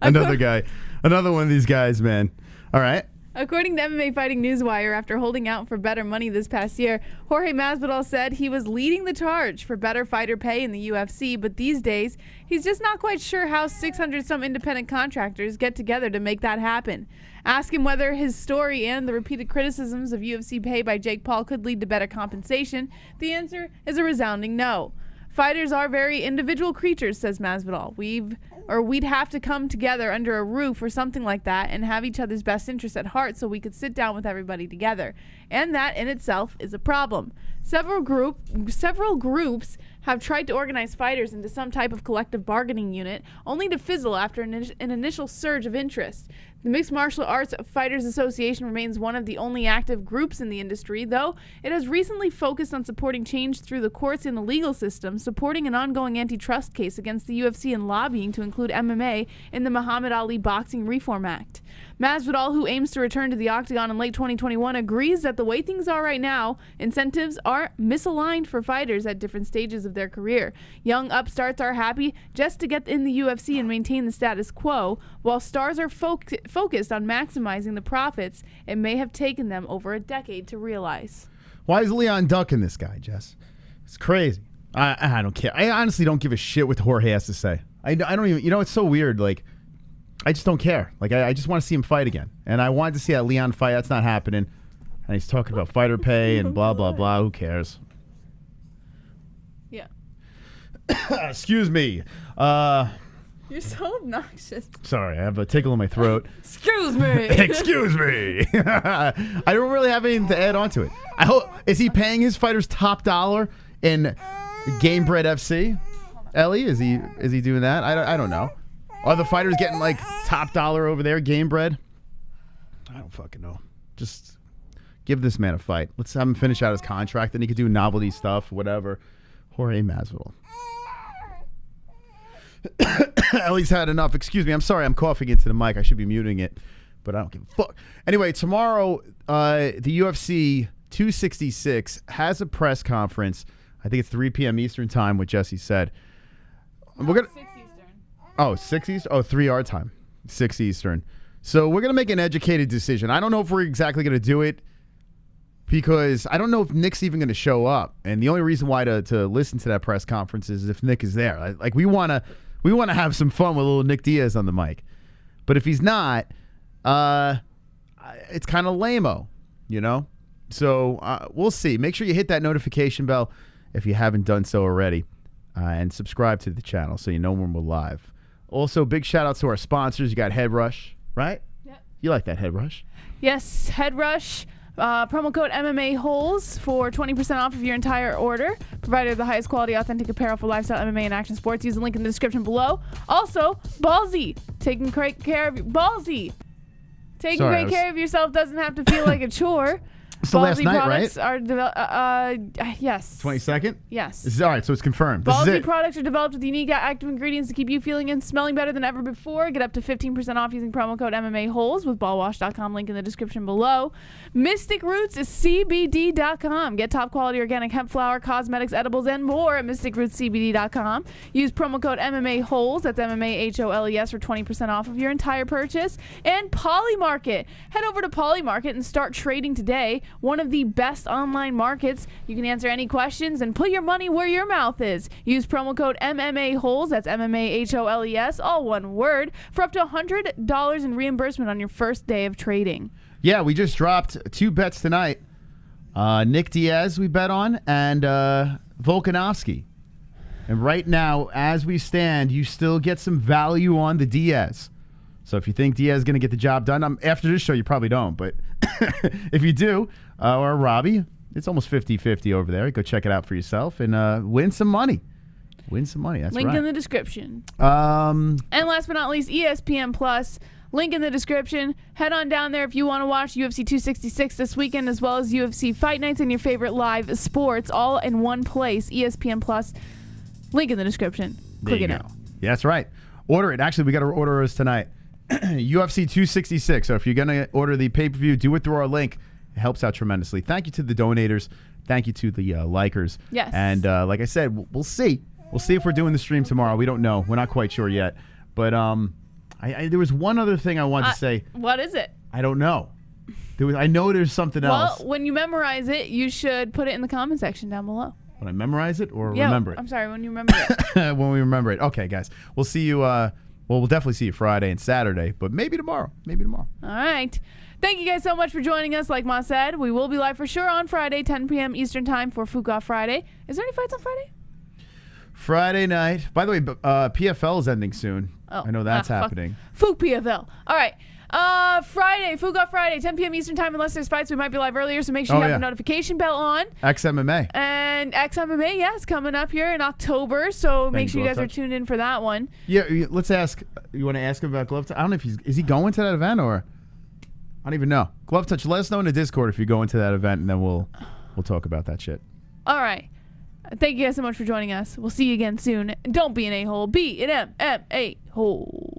Another guy. Another one of these guys, man. All right. According to MMA Fighting Newswire, after holding out for better money this past year, Jorge Masvidal said he was leading the charge for better fighter pay in the UFC, but these days, he's just not quite sure how 600-some independent contractors get together to make that happen. Ask him whether his story and the repeated criticisms of UFC pay by Jake Paul could lead to better compensation. The answer is a resounding no. Fighters are very individual creatures, says Masvidal. We'd have to come together under a roof or something like that and have each other's best interests at heart so we could sit down with everybody together. And that in itself is a problem. Several groups have tried to organize fighters into some type of collective bargaining unit, only to fizzle after an initial surge of interest. The Mixed Martial Arts Fighters Association remains one of the only active groups in the industry, though it has recently focused on supporting change through the courts and the legal system, supporting an ongoing antitrust case against the UFC and lobbying to include MMA in the Muhammad Ali Boxing Reform Act. Masvidal, who aims to return to the octagon in late 2021, agrees that the way things are right now, incentives are misaligned for fighters at different stages of their career. Young upstarts are happy just to get in the UFC and maintain the status quo, while stars are focused on maximizing the profits it may have taken them over a decade to realize. Why is Leon ducking this guy, Jess? It's crazy. I don't care. I honestly don't give a shit what Jorge has to say. I don't even, you know, it's so weird. Like, I just don't care. Like, I just want to see him fight again. And I wanted to see that Leon fight. That's not happening. And he's talking about fighter pay and blah, blah, blah. Who cares? Yeah. Excuse me. You're so obnoxious. Sorry, I have a tickle in my throat. Excuse me. Excuse me. I don't really have anything to add on to it. I hope, is he paying his fighters top dollar in Gamebred FC? Ellie, is he doing that? I don't know. Are the fighters getting like top dollar over there, Gamebred? I don't fucking know. Just give this man a fight. Let's have him finish out his contract, then he could do novelty stuff, whatever. Jorge Masvidal. Ellie's had enough. Excuse me. I'm sorry. I'm coughing into the mic. I should be muting it, but I don't give a fuck. Anyway, tomorrow, the UFC 266 has a press conference. I think it's 3 p.m. Eastern time, what Jesse said. We're gonna. 6 Eastern. Oh, 6 Eastern? Oh, 3 our time. 6 Eastern. So we're going to make an educated decision. I don't know if we're exactly going to do it because I don't know if Nick's even going to show up. And the only reason why to listen to that press conference is if Nick is there. Like, we want to have some fun with little Nick Diaz on the mic. But if he's not, it's kind of lame-o, you know? So we'll see. Make sure you hit that notification bell if you haven't done so already. And subscribe to the channel so you know when we're live. Also, big shout out to our sponsors. You got Head Rush, right? Yeah. You like that Head Rush? Yes, Head Rush. Promo code MMA-Holes for 20% off of your entire order. Provider of the highest quality, authentic apparel for lifestyle, MMA, and action sports. Use the link in the description below. Also, Ballsy. Taking great care of you. Ballsy. Taking great care of yourself doesn't have to feel like a chore. It's the last Ballsy night, products right? are yes. 22nd? Yes. This is, all right, so it's confirmed. This is Ballsy it. products are developed with unique active ingredients to keep you feeling and smelling better than ever before. Get up to 15% off using promo code MMA-Holes with ballwash.com, link in the description below. Mystic Roots is CBD.com. Get top quality organic hemp flour, cosmetics, edibles, and more at mysticrootscbd.com. Use promo code MMA-Holes, that's MMA-HOLES, for 20% off of your entire purchase. And Polymarket. Head over to Polymarket and start trading today. One of the best online markets. You can answer any questions and put your money where your mouth is. Use promo code MMA-Holes, that's MMA-HOLES, all one word, for up to $100 in reimbursement on your first day of trading. Yeah, we just dropped 2 bets tonight. Nick Diaz we bet on, and Volkanovski. And right now, as we stand, you still get some value on the Diaz. So if you think Diaz is going to get the job done, after this show, you probably don't. But if you do, or Robbie, it's almost 50-50 over there. Go check it out for yourself and win some money. Win some money. That's Link right. in the description. And last but not least, ESPN Plus. Link in the description. Head on down there if you want to watch UFC 266 this weekend, as well as UFC Fight Nights and your favorite live sports, all in one place. ESPN Plus. Link in the description. Click it out. Yeah, that's right. Order it. Actually, we got to order us tonight. UFC 266. So if you're going to order the pay-per-view, do it through our link. It helps out tremendously. Thank you to the donators. Thank you to the likers. Yes. And like I said, we'll see. We'll see if we're doing the stream tomorrow. We don't know. We're not quite sure yet. But there was one other thing I wanted to say. What is it? I don't know. I know there's something else. Well, when you memorize it, you should put it in the comment section down below. When I memorize it or remember it? I'm sorry, when you remember it. When we remember it. Okay, guys. We'll see you. We'll definitely see you Friday and Saturday, but maybe tomorrow. Maybe tomorrow. All right. Thank you guys so much for joining us. Like Ma said, we will be live for sure on Friday, 10 p.m. Eastern Time for Fuka Friday. Is there any fights on Friday? Friday night. By the way, PFL is ending soon. Oh, I know that's happening. Fuck PFL. All right. Friday, Fuka Friday, 10 p.m. Eastern Time. Unless there's fights, we might be live earlier, so make sure you have the notification bell on. XMMA. And XMMA, yes, coming up here in October, so make sure you guys are tuned in for that one. Yeah, let's ask. You want to ask him about Glove Touch? I don't know if is he going to that event or I don't even know. Glove Touch, let us know in the Discord if you go into that event, and then we'll talk about that shit. All right. Thank you guys so much for joining us. We'll see you again soon. Don't be an a-hole. Be an MMA-hole.